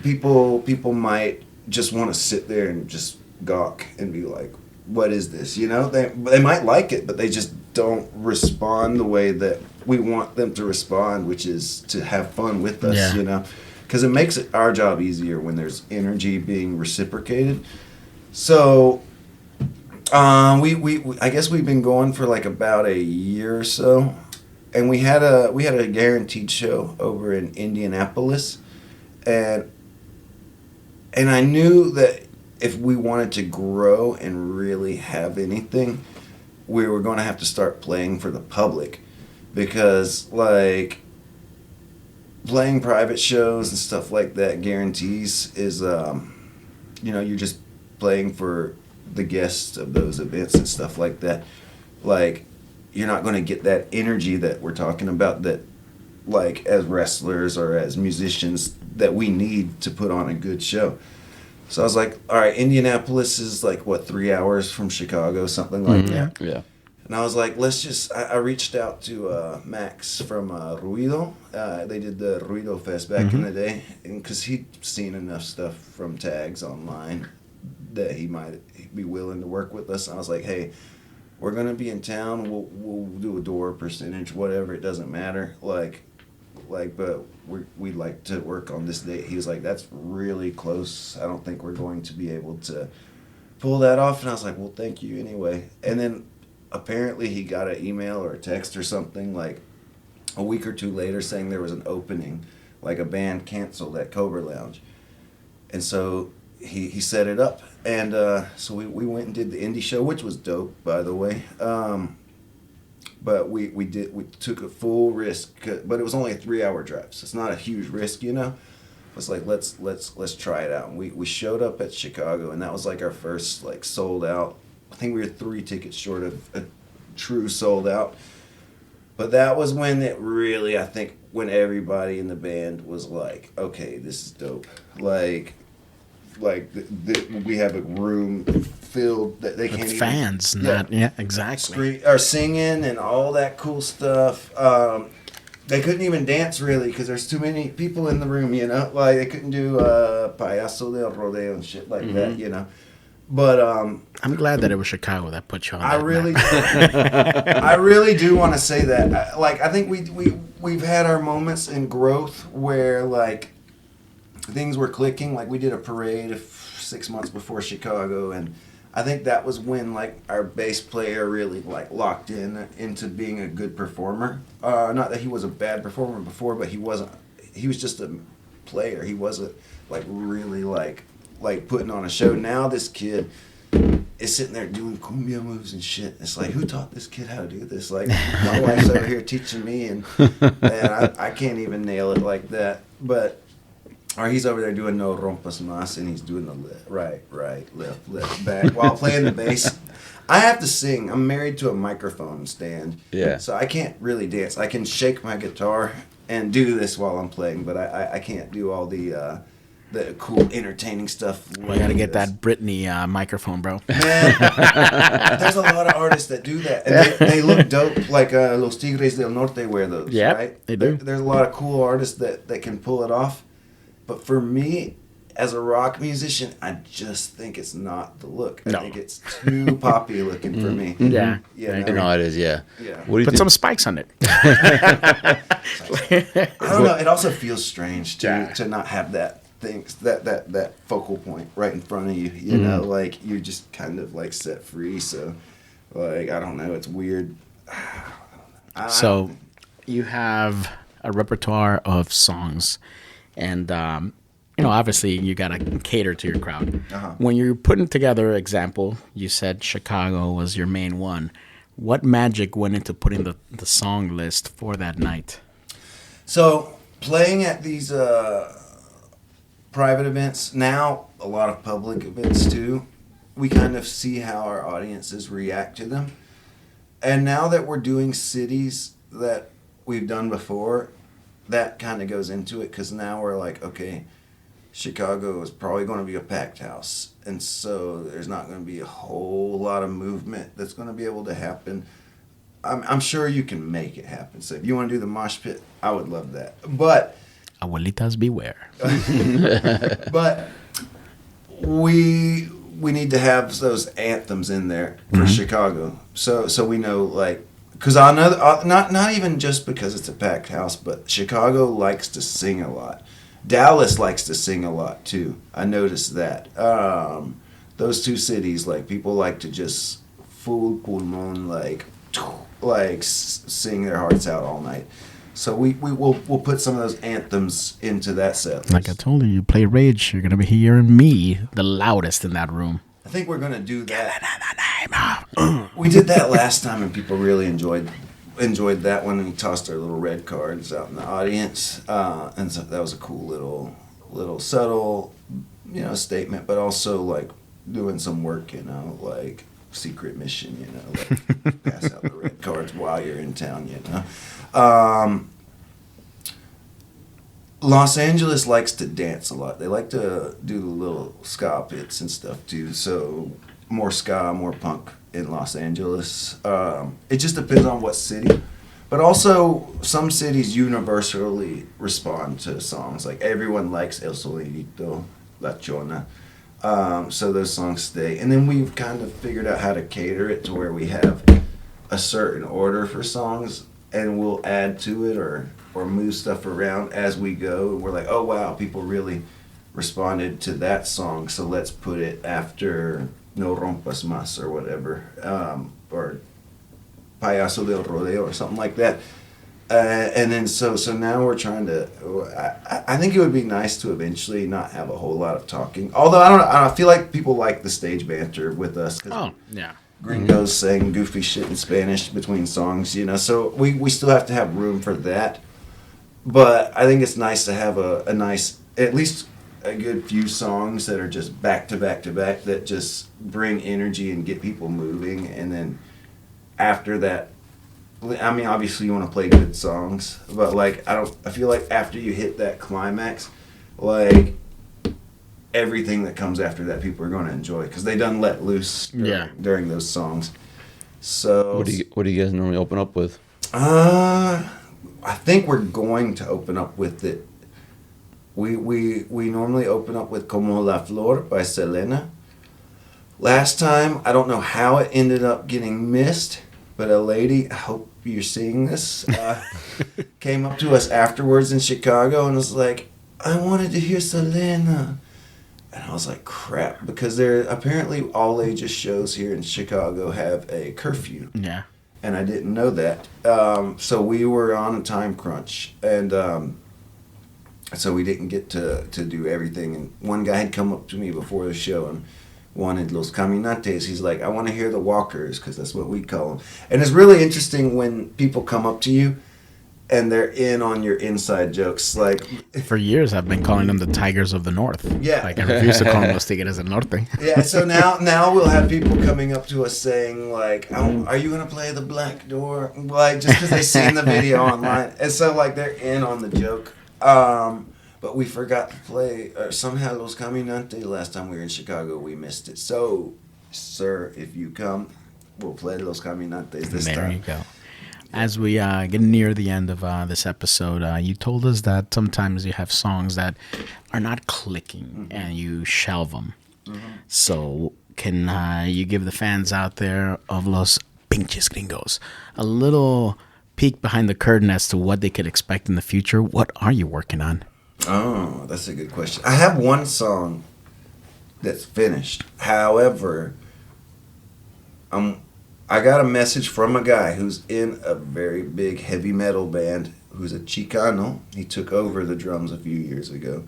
people might just want to sit there and just gawk and be like, what is this? You know, they might like it, but they just don't respond the way that we want them to respond, which is to have fun with us, you know, because it makes our job easier when there's energy being reciprocated. So we I guess we've been going for like about a year or so, and we had a guaranteed show over in Indianapolis, and I knew that if we wanted to grow and really have anything, we were going to have to start playing for the public, because like playing private shows and stuff like that, guarantees is you know, you're just playing for the guests of those events and stuff like that. Like, you're not going to get that energy that we're talking about, that like as wrestlers or as musicians that we need to put on a good show. So I was like, all right, Indianapolis is like, what, 3 hours from Chicago, something like that. Yeah. And I was like, I reached out to Max from Ruido. They did the Ruido Fest back in the day, because he'd seen enough stuff from tags online that he might be willing to work with us. And I was like, hey, we're going to be in town. We'll do a door percentage, whatever. It doesn't matter. But we'd like to work on this date. He was like, that's really close. I don't think we're going to be able to pull that off. And I was like, well, thank you anyway. And then apparently he got an email or a text or something like a week or two later saying there was an opening, like a band canceled at Cobra Lounge. And so he set it up. And so we went and did the indie show, which was dope, by the way. But we took a full risk, but it was only a 3-hour drive, so it's not a huge risk, you know. It's like, let's try it out. And we showed up at Chicago, and that was like our first like sold out. I think we were 3 tickets short of a true sold out. But that was when it really, I think, when everybody in the band was like, okay, this is dope. Like we have a room filled that they can't With even, fans, not exactly. are singing and all that cool stuff. They couldn't even dance really because there's too many people in the room, you know. Like they couldn't do payaso del rodeo and shit like that, you know. But I'm glad that it was Chicago that put you on. I really, I really do want to say that. Like I think we've had our moments in growth where like things were clicking. Like we did a parade 6 months before Chicago, and I think that was when like our bass player really like locked into being a good performer. Not that he was a bad performer before, but he wasn't. He was just a player. He wasn't like really like putting on a show. Now this kid is sitting there doing cumbia moves and shit. It's like, who taught this kid how to do this? Like my wife's over here teaching me, and man, I can't even nail it like that. But or he's over there doing no rompas más, and he's doing the right, left, back while playing the bass. I have to sing. I'm married to a microphone stand. Yeah. So I can't really dance. I can shake my guitar and do this while I'm playing, but I can't do all the cool, entertaining stuff. We gotta get that Britney microphone, bro. Man, there's a lot of artists that do that, and they look dope. Like Los Tigres del Norte wear those, Yep, right? they do. There's a lot of cool artists that can pull it off. But for me, as a rock musician, I just think it's not the look. I think it's too poppy looking for me. Yeah. No, it is. Yeah. Yeah. What do you Put think? some spikes on it. I don't know. It also feels strange to not have that that focal point right in front of you. You know, like you're just kind of like set free. So, like I don't know. It's weird. So, you have a repertoire of songs, and obviously you gotta cater to your crowd. When you're putting together, example, you said Chicago was your main one. What magic went into putting the song list for that night? So playing at these private events, now a lot of public events too, we kind of see how our audiences react to them. And now that we're doing cities that we've done before, that kind of goes into it because now we're like, okay, Chicago is probably going to be a packed house, and so there's not going to be a whole lot of movement that's going to be able to happen. I'm sure you can make it happen. So if you want to do the mosh pit, I would love that. But Abuelitas beware. but we need to have those anthems in there for Chicago, so we know like. Because I know, not even just because it's a packed house, but Chicago likes to sing a lot. Dallas likes to sing a lot too. I noticed that. Those two cities, like people like to just full pulmon, like sing their hearts out all night. So we'll put some of those anthems into that set list. Like I told you play Rage, you're gonna be hearing me the loudest in that room. I think we're gonna do that. We did that last time, and people really enjoyed that one. We tossed our little red cards out in the audience, and so that was a cool little subtle, statement, but also like doing some work, like secret mission, like pass out the red cards while you're in town, Los Angeles likes to dance a lot. They like to do the little ska pits and stuff too. So more ska, more punk in Los Angeles. It just depends on what city. But also, some cities universally respond to songs. Like everyone likes El Solidito, La Chona. So those songs stay. And then we've kind of figured out how to cater it to where we have a certain order for songs, and we'll add to it or move stuff around as we go. And we're like, oh wow, people really responded to that song, so let's put it after No Rompas Más or whatever, or Payaso del Rodeo or something like that. And then so now we're trying to. I think it would be nice to eventually not have a whole lot of talking. Although I feel like people like the stage banter with us. Oh yeah. Gringos saying goofy shit in Spanish between songs, so we still have to have room for that. But I think it's nice to have a nice, at least a good few songs that are just back to back to back that just bring energy and get people moving. And then after that I mean, obviously you want to play good songs, but like I feel like after you hit that climax, like everything that comes after that, people are going to enjoy because they done let loose during those songs. So what do you guys normally open up with? I think we're going to open up with it. We normally open up with Como la Flor by Selena. Last time, I don't know how it ended up getting missed, but a lady, I hope you're seeing this, came up to us afterwards in Chicago and was like, I wanted to hear Selena. And I was like, crap, because there apparently all ages shows here in Chicago have a curfew. Yeah. And I didn't know that. So we were on a time crunch. And so we didn't get to do everything. And one guy had come up to me before the show and wanted Los Caminantes. He's like, I want to hear the walkers, because that's what we call them. And it's really interesting when people come up to you and they're in on your inside jokes. Like, for years, I've been calling them the Tigers of the North. Yeah. Like, I refuse to call them Los Tigres del Norte. Yeah, so now we'll have people coming up to us saying, like, are you going to play the Black Door? Like, just because they've seen the video online. And so, like, they're in on the joke. But we forgot to play, somehow, Los Caminantes last time we were in Chicago. We missed it. So, sir, if you come, we'll play Los Caminantes this time. There you go. As we get near the end of this episode, you told us that sometimes you have songs that are not clicking and you shelve them. So can you give the fans out there of Los Pinches Gringos a little peek behind the curtain as to what they could expect in the future? What are you working on? Oh, that's a good question. I have one song that's finished. However, I got a message from a guy who's in a very big heavy metal band who's a Chicano. He took over the drums a few years ago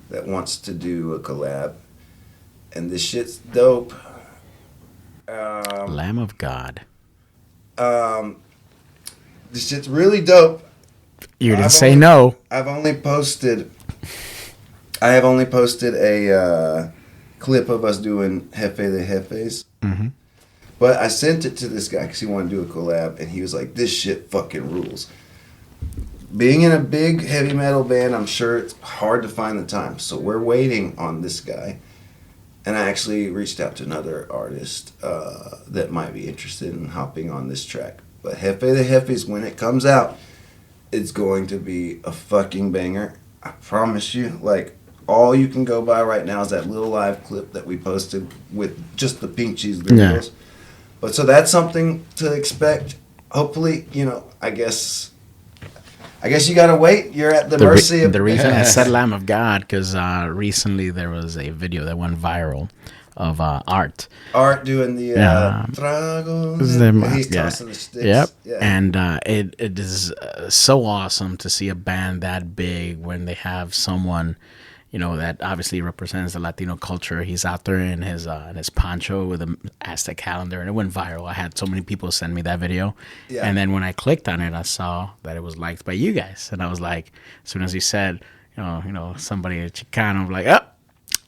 that wants to do a collab. And this shit's dope. Lamb of God. This shit's really dope. You didn't say no. I have only posted a clip of us doing Jefe de Jefes. Mm-hmm. But I sent it to this guy because he wanted to do a collab, and he was like, this shit fucking rules. Being in a big heavy metal band, I'm sure it's hard to find the time. So we're waiting on this guy. And I actually reached out to another artist that might be interested in hopping on this track. But Jefe de Jefes, when it comes out, it's going to be a fucking banger. I promise you. Like, all you can go by right now is that little live clip that we posted with just the Pinches Gringos. Yeah. But so that's something to expect. Hopefully, I guess you gotta wait. You're at the mercy of... The reason I said Lamb of God, because recently there was a video that went viral of Art. Art doing the tragos. He's tossing the sticks. Yep. Yeah. And it is so awesome to see a band that big when they have someone, that obviously represents the Latino culture. He's out there in his poncho with an Aztec calendar, and it went viral. I had so many people send me that video. Yeah. And then when I clicked on it, I saw that it was liked by you guys. And I was like, as soon as he said, somebody, a Chicano, I'm like,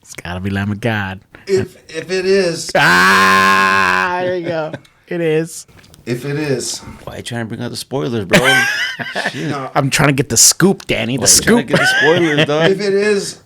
it's got to be Lamb of God. If it is. There you go. It is. If it is. Why are you trying to bring out the spoilers, bro? I'm trying to get the scoop, Danny. The scoop. Get the spoilers, dog. If it is,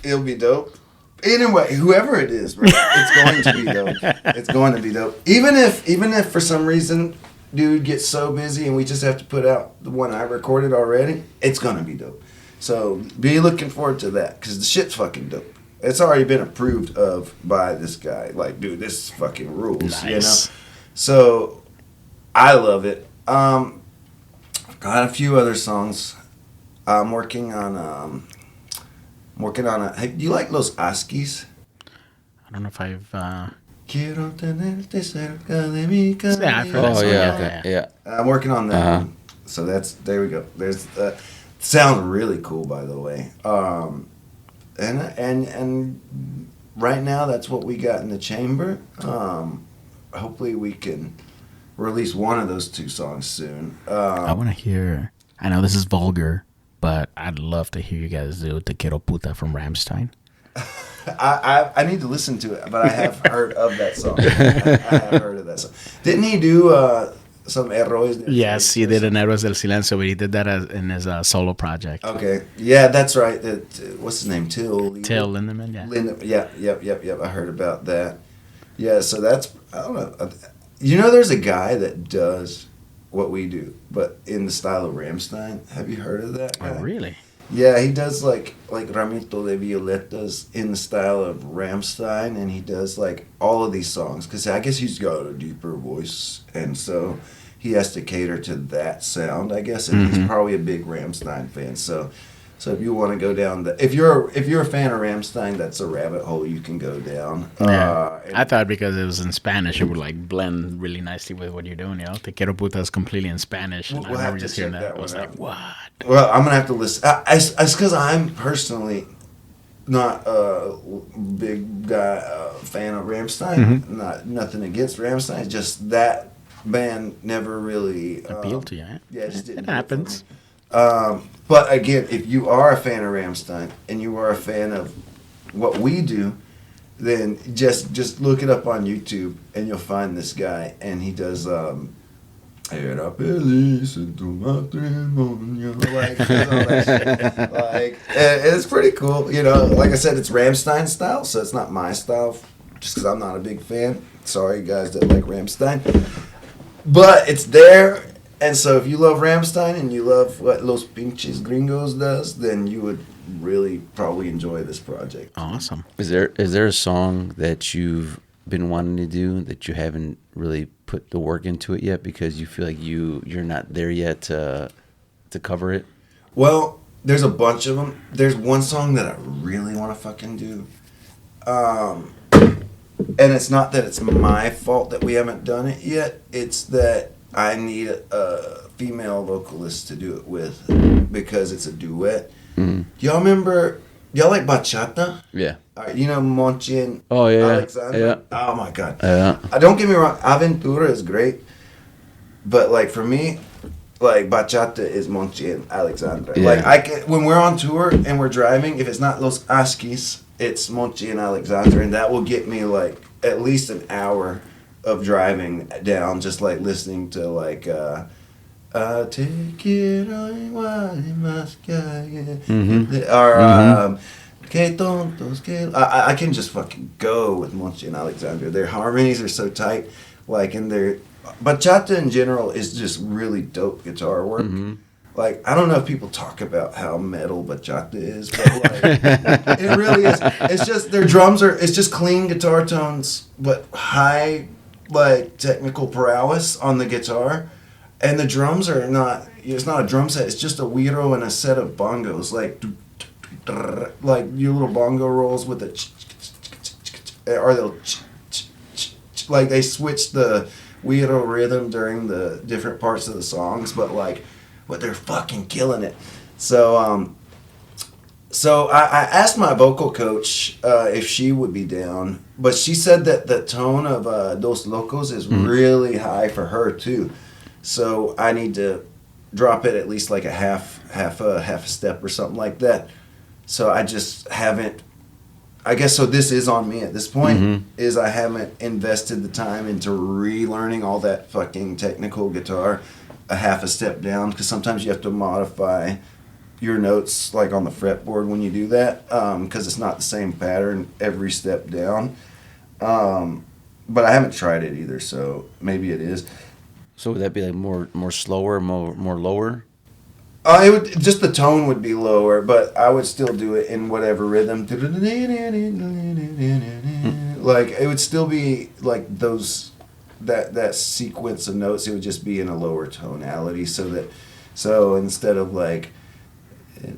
it'll be dope. Anyway, whoever it is, bro, it's going to be dope. It's going to be dope. Even if for some reason, dude gets so busy and we just have to put out the one I recorded already, it's going to be dope. So be looking forward to that, because the shit's fucking dope. It's already been approved of by this guy. Like, dude, this fucking rules, Nice. So I love it. Got a few other songs. I'm working on a. Hey, do you like Los Askis? I don't know if I've. Quiero tenerte cerca de mi casa. Yeah, I've heard that song. Yeah. I'm working on that one. So there we go. There's sounds really cool, by the way. And right now that's what we got in the chamber. Hopefully we can release one of those two songs soon. I want to hear. I know this is vulgar, but I'd love to hear you guys do Te Quiero Puta from Rammstein. I need to listen to it, but I have heard of that song. I have heard of that song. Didn't he do some Héroes del Yes, he Silencio. did an Héroes del Silencio, but he did that in his solo project. Okay, yeah, that's right. What's his name? Till Lindemann, yeah. Yep. I heard about that. Yeah, so that's, I don't know. You know, there's a guy that does what we do, but in the style of Rammstein. Have you heard of that guy? Oh, really? Yeah, he does like Ramito de Violetas in the style of Rammstein, and he does like all of these songs because I guess he's got a deeper voice, and so he has to cater to that sound, I guess. And he's probably a big Rammstein fan, so if you want to go down if you're a fan of Rammstein, that's a rabbit hole you can go down. Yeah. I thought because it was in Spanish, it would like blend really nicely with what you're doing. You know, Te Quiero Puta is completely in Spanish, and We'll I have remember to just hearing check that. that I was one like, out. what? Well, I'm gonna have to listen. It's because I'm personally not a big guy fan of Rammstein. Nothing against Rammstein. It's just that band never really Appeal to you, eh? Yeah, it just didn't. It happens. But again, if you are a fan of Rammstein and you are a fan of what we do, then just look it up on YouTube and you'll find this guy, and he does Era feliz en tu matrimonio. Like, all that shit. Like, and it's pretty cool. You know, like I said, it's Rammstein style, so it's not my style, just because I'm not a big fan. Sorry, guys that like Rammstein. But it's there, and so if you love Rammstein and you love what Los Pinches Gringos does, then you would really probably enjoy this project. Awesome. Is there a song that you've been wanting to do that you haven't really put the work into it yet because you feel like you're not there yet to cover it? Well, there's a bunch of them. There's one song that I really want to fucking do. And it's not that it's my fault that we haven't done it yet. It's that I need a female vocalist to do it with because it's a duet. Mm-hmm. Y'all like bachata? Yeah. All right, you know Monchi and Oh, yeah. Alexandra? Yeah. Oh, my God. Yeah. Don't get me wrong. Aventura is great. But, like, for me, like, bachata is Monchi and Alexandra. Yeah. Like, when we're on tour and we're driving, if it's not Los Askis, it's Monchi and Alexandra. And that will get me, like, at least an hour of driving down, just, like, listening to, like, Te quiero igual y más que ayer. Or, Que tontos, que... I can just fucking go with Monchi and Alexandra. Their harmonies are so tight. Like, and their... Bachata in general is just really dope guitar work. Mm-hmm. Like, I don't know if people talk about how metal bachata is, but, like, it really is. It's just, their drums are... It's just clean guitar tones, but high, like, technical prowess on the guitar. And the drums are not... It's not a drum set. It's just a güiro and a set of bongos. Like your little bongo rolls with the or they'll like they switch the güiro rhythm during the different parts of the songs, but they're fucking killing it. So I asked my vocal coach if she would be down, but she said that the tone of Dos Locos is really high for her too. So I need to drop it at least like a half a step or something like that. So I just haven't, I guess, so this is on me at this point, is I haven't invested the time into relearning all that fucking technical guitar a half a step down, because sometimes you have to modify your notes like on the fretboard when you do that, because it's not the same pattern every step down. But I haven't tried it either, so maybe it is. So would that be like more slower, more lower? It would just the tone would be lower, but I would still do it in whatever rhythm. Like it would still be like those that sequence of notes. It would just be in a lower tonality, so instead of like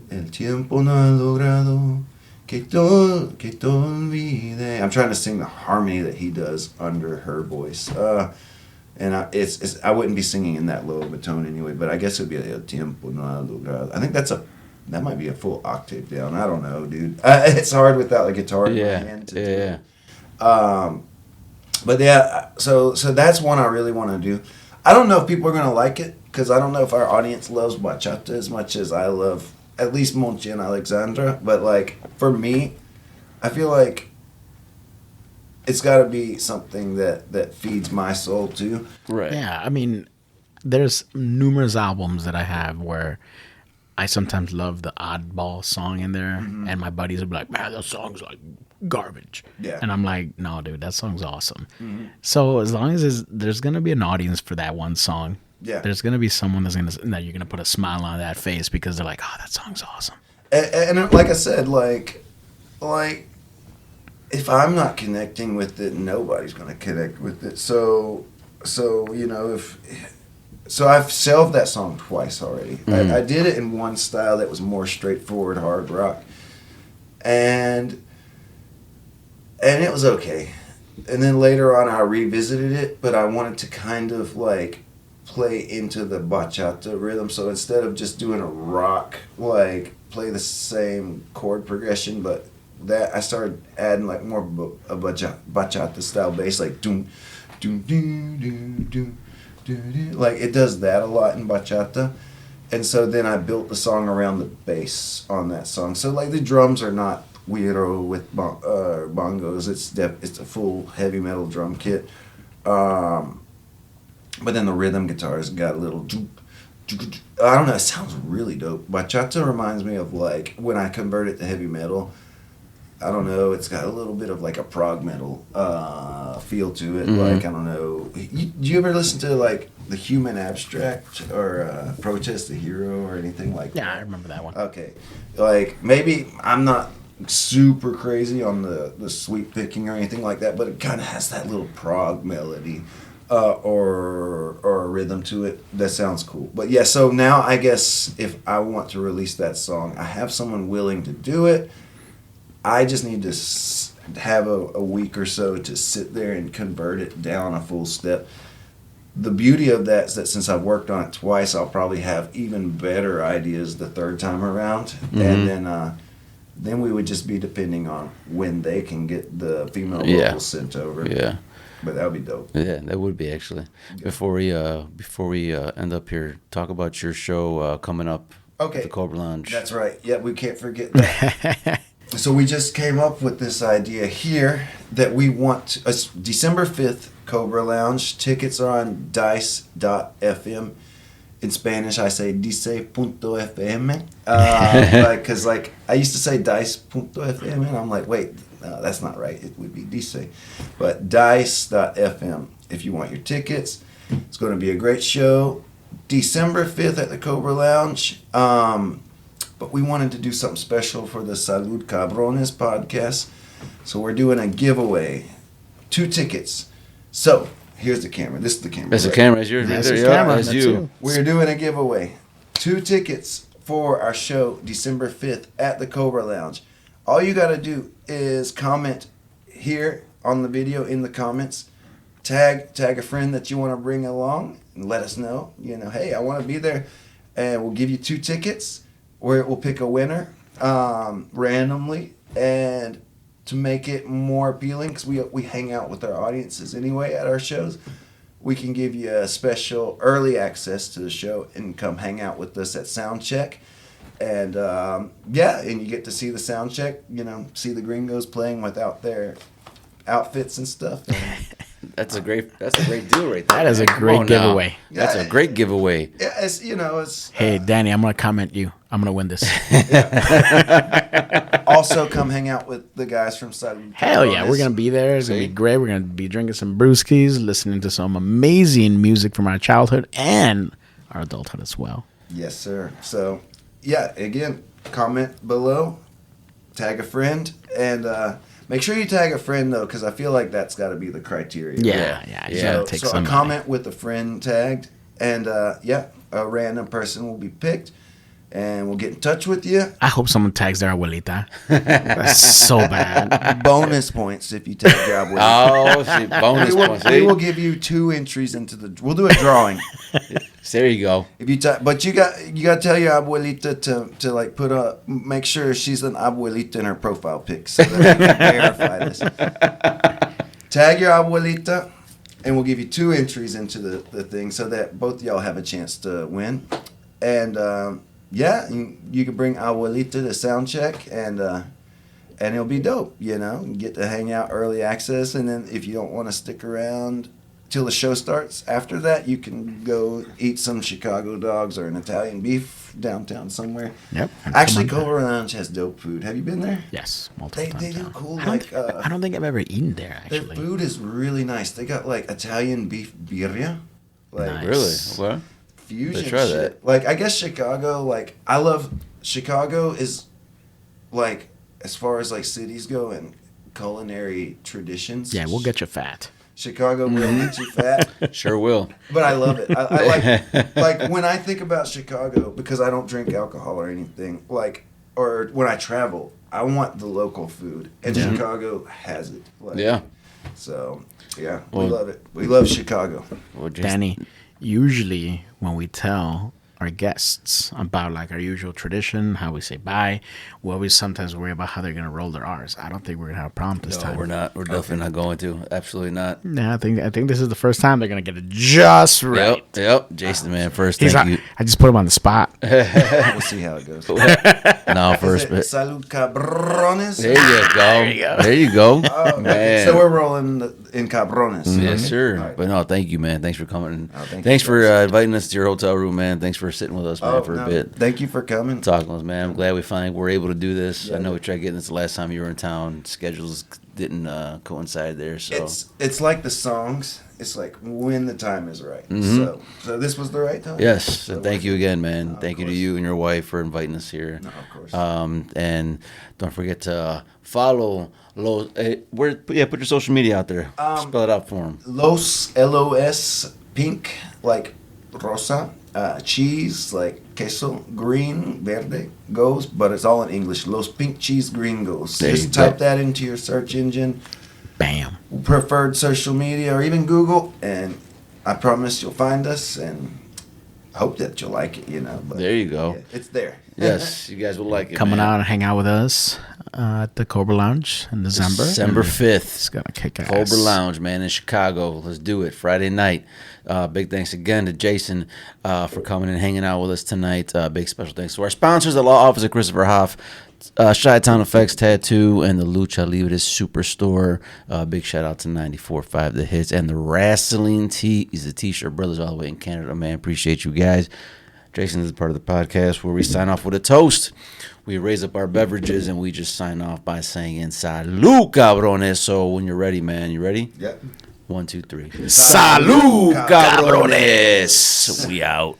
el tiempo no ha logrado que te olvide. I'm trying to sing the harmony that he does under her voice. And I wouldn't be singing in that low of a tone anyway, but I guess it would be el tiempo no ha logrado. I think that might be a full octave down. I don't know, dude. It's hard without a guitar in my hand to do. But yeah, so that's one I really want to do. I don't know if people are gonna like it, because I don't know if our audience loves bachata as much as I love at least Monchi and Alexandra. But like for me, I feel like it's got to be something that feeds my soul too. Right. Yeah, I mean, there's numerous albums that I have where I sometimes love the oddball song in there, and my buddies will be like, "Man, that song's like garbage." Yeah. And I'm like, "No, dude, that song's awesome." So as long as there's gonna be an audience for that one song, Yeah. there's gonna be someone that you're gonna put a smile on that face because they're like, "Oh, that song's awesome." And like I said, like if I'm not connecting with it, nobody's going to connect with it. So you know, so I've shelved that song twice already. I did it in one style that was more straightforward hard rock, and it was okay. And then later on, I revisited it, but I wanted to kind of like play into the bachata rhythm. So instead of just doing a rock, like play the same chord progression, but that I started adding like more a bachata style bass, like doom, doom, doom, doom, doom, doom, like it does that a lot in bachata. And so then I built the song around the bass on that song. So like the drums are not weirdo with bongos. It's a full heavy metal drum kit. But then the rhythm guitars got a little. I don't know. It sounds really dope. Bachata reminds me of like when I convert it to heavy metal. I don't know. It's got a little bit of like a prog metal feel to it. Like I don't know. Do you ever listen to like the Human Abstract or Protest the Hero or anything like that? Yeah, I remember that one. Okay, like maybe I'm not super crazy on the sweep picking or anything like that, but it kind of has that little prog melody. Or a rhythm to it that sounds cool. But yeah, so now I guess if I want to release that song, I have someone willing to do it. I just need to have a week or so to sit there and convert it down a full step. The beauty of that is that since I've worked on it twice, I'll probably have even better ideas the third time around. And then we would just be depending on when they can get the female vocals sent over. Yeah. But that would be dope. Yeah, that would be actually. Yeah. Before we end up here, talk about your show coming up. Okay. At the Cobra Lounge. That's right. Yeah, we can't forget that. So we just came up with this idea here that we want December 5th, Cobra Lounge. Tickets are on dice.fm. In Spanish, I say dice.fm. Because like I used to say dice.fm, and I'm like, wait, no, that's not right. It would be dice. But dice.fm if you want your tickets. It's going to be a great show. December 5th at the Cobra Lounge. But we wanted to do something special for the Salud Cabrones podcast. So we're doing a giveaway. 2 tickets. So here's the camera. This is the camera. That's the camera. It's yours. That's Right the there. camera. That's That's you. you. We're doing a giveaway. 2 tickets for our show December 5th at the Cobra Lounge. All you got to do is comment here on the video in the comments. Tag a friend that you want to bring along and let us know. You know, hey, I want to be there. And we'll give you 2 tickets. Where we'll pick a winner randomly, and to make it more appealing, because we hang out with our audiences anyway at our shows, we can give you a special early access to the show and come hang out with us at Soundcheck. And and you get to see the Soundcheck, you know, see the gringos playing without their outfits and stuff. That's a great deal right there. That is a great giveaway. That's a great giveaway. Yeah, it's. Hey, Danny, I'm gonna comment you. I'm gonna win this. Also, come hang out with the guys from Salud. Hell yeah, we're gonna be there. It's gonna be great. We're gonna be drinking some brewskis, listening to some amazing music from our childhood and our adulthood as well. Yes, sir. So, yeah, again, comment below, tag a friend, and make sure you tag a friend though, because I feel like that's got to be the criteria. Yeah. You gotta take so some. a comment with a friend tagged, and a random person will be picked. And we'll get in touch with you. I hope someone tags their abuelita. That's so bad. Bonus points if you tag your abuelita. Oh, see, bonus points. We will give you 2 entries into the. We'll do a drawing. There you go. If you but you got to tell your abuelita to like make sure she's an abuelita in her profile pic so that we can verify this. Tag your abuelita, and we'll give you 2 entries into the thing so that both of y'all have a chance to win. And you can bring abuelita to Soundcheck, and it'll be dope. You know, you get to hang out early access, and then if you don't want to stick around, till the show starts. After that, you can go eat some Chicago dogs or an Italian beef downtown somewhere. Yep. Actually, Cobra Lounge has dope food. Have you been there? Yes, multiple They times. do cool, I don't think I've ever eaten there, their actually. food is really nice. They got like Italian beef birria. Like Nice. Really? What? fusion Let's try shit. Like I guess Chicago, like I love Chicago is like as far as like cities go and culinary traditions. Yeah, we'll get you fat. Chicago will get you fat, Sure will. but I love it. I like when I think about Chicago because I don't drink alcohol or anything. Like or when I travel, I want the local food, and Chicago has it. Like, Yeah. So yeah, Well- we love it. We love Chicago. Well, just- Danny, usually when we tell our guests about like our usual tradition, how we say bye, we always sometimes worry about how they're gonna roll their R's. I don't think we're gonna have a problem this No, time. we're not. We're definitely not going to. Absolutely not. Yeah, I think this is the first time they're gonna get it just right. Yep. Jason, man, first, He's thank like, you. I just put him on the spot. We'll see how it goes. No, first, but Salud cabrones. there you go. There you go. Man. So we're rolling in cabrones. Yes, Okay. sir. All right. But no, thank you, man. Thanks for coming. thank Thanks you, for guys. inviting us to your hotel room, man. Thanks for sitting with us, man, for a bit. Thank you for coming. Talking with us, man. I'm glad we finally were able to do this. Yeah. I know we tried getting this the last time you were in town. Schedules didn't coincide there, so It's like the songs. It's like when the time is right. So this was the right time. yes. So And thank you again, man. Of Thank you to course. you and your wife for inviting us here. No, of course. And don't forget to follow Los. Put your social media out there. Spell it out for them. Los LOS pink like rosa, cheese like queso, green verde goes, but it's all in English. Los pink cheese gringos. There you Just go. type that into your search engine, Bam. preferred social media, or even Google, and I promise you'll find us. And hope that you'll like it. But There you go. yeah, it's there. Yes, you guys will like it. Coming man. out and hang out with us at the Cobra Lounge in December. December And 5th. It's gonna kick ass. Cobra Lounge, man, in Chicago. Let's do it. Friday night. Big thanks again to Jason for coming and hanging out with us tonight. Big special thanks to our sponsors, the Law Office of Christopher Hoff, Chi-Town Effects Tattoo, and the Lucha Libre Superstore. Big shout out to 94.5 The Hits and the Wrestling Tee. He's the T-shirt brothers all the way in Canada, man. Appreciate you guys. Jason is a part of the podcast where we sign off with a toast. We raise up our beverages and we just sign off by saying "Salud, cabrones." So when you're ready, man, you ready? Yep. 1, 2, 3. Salud, cabrones. We out.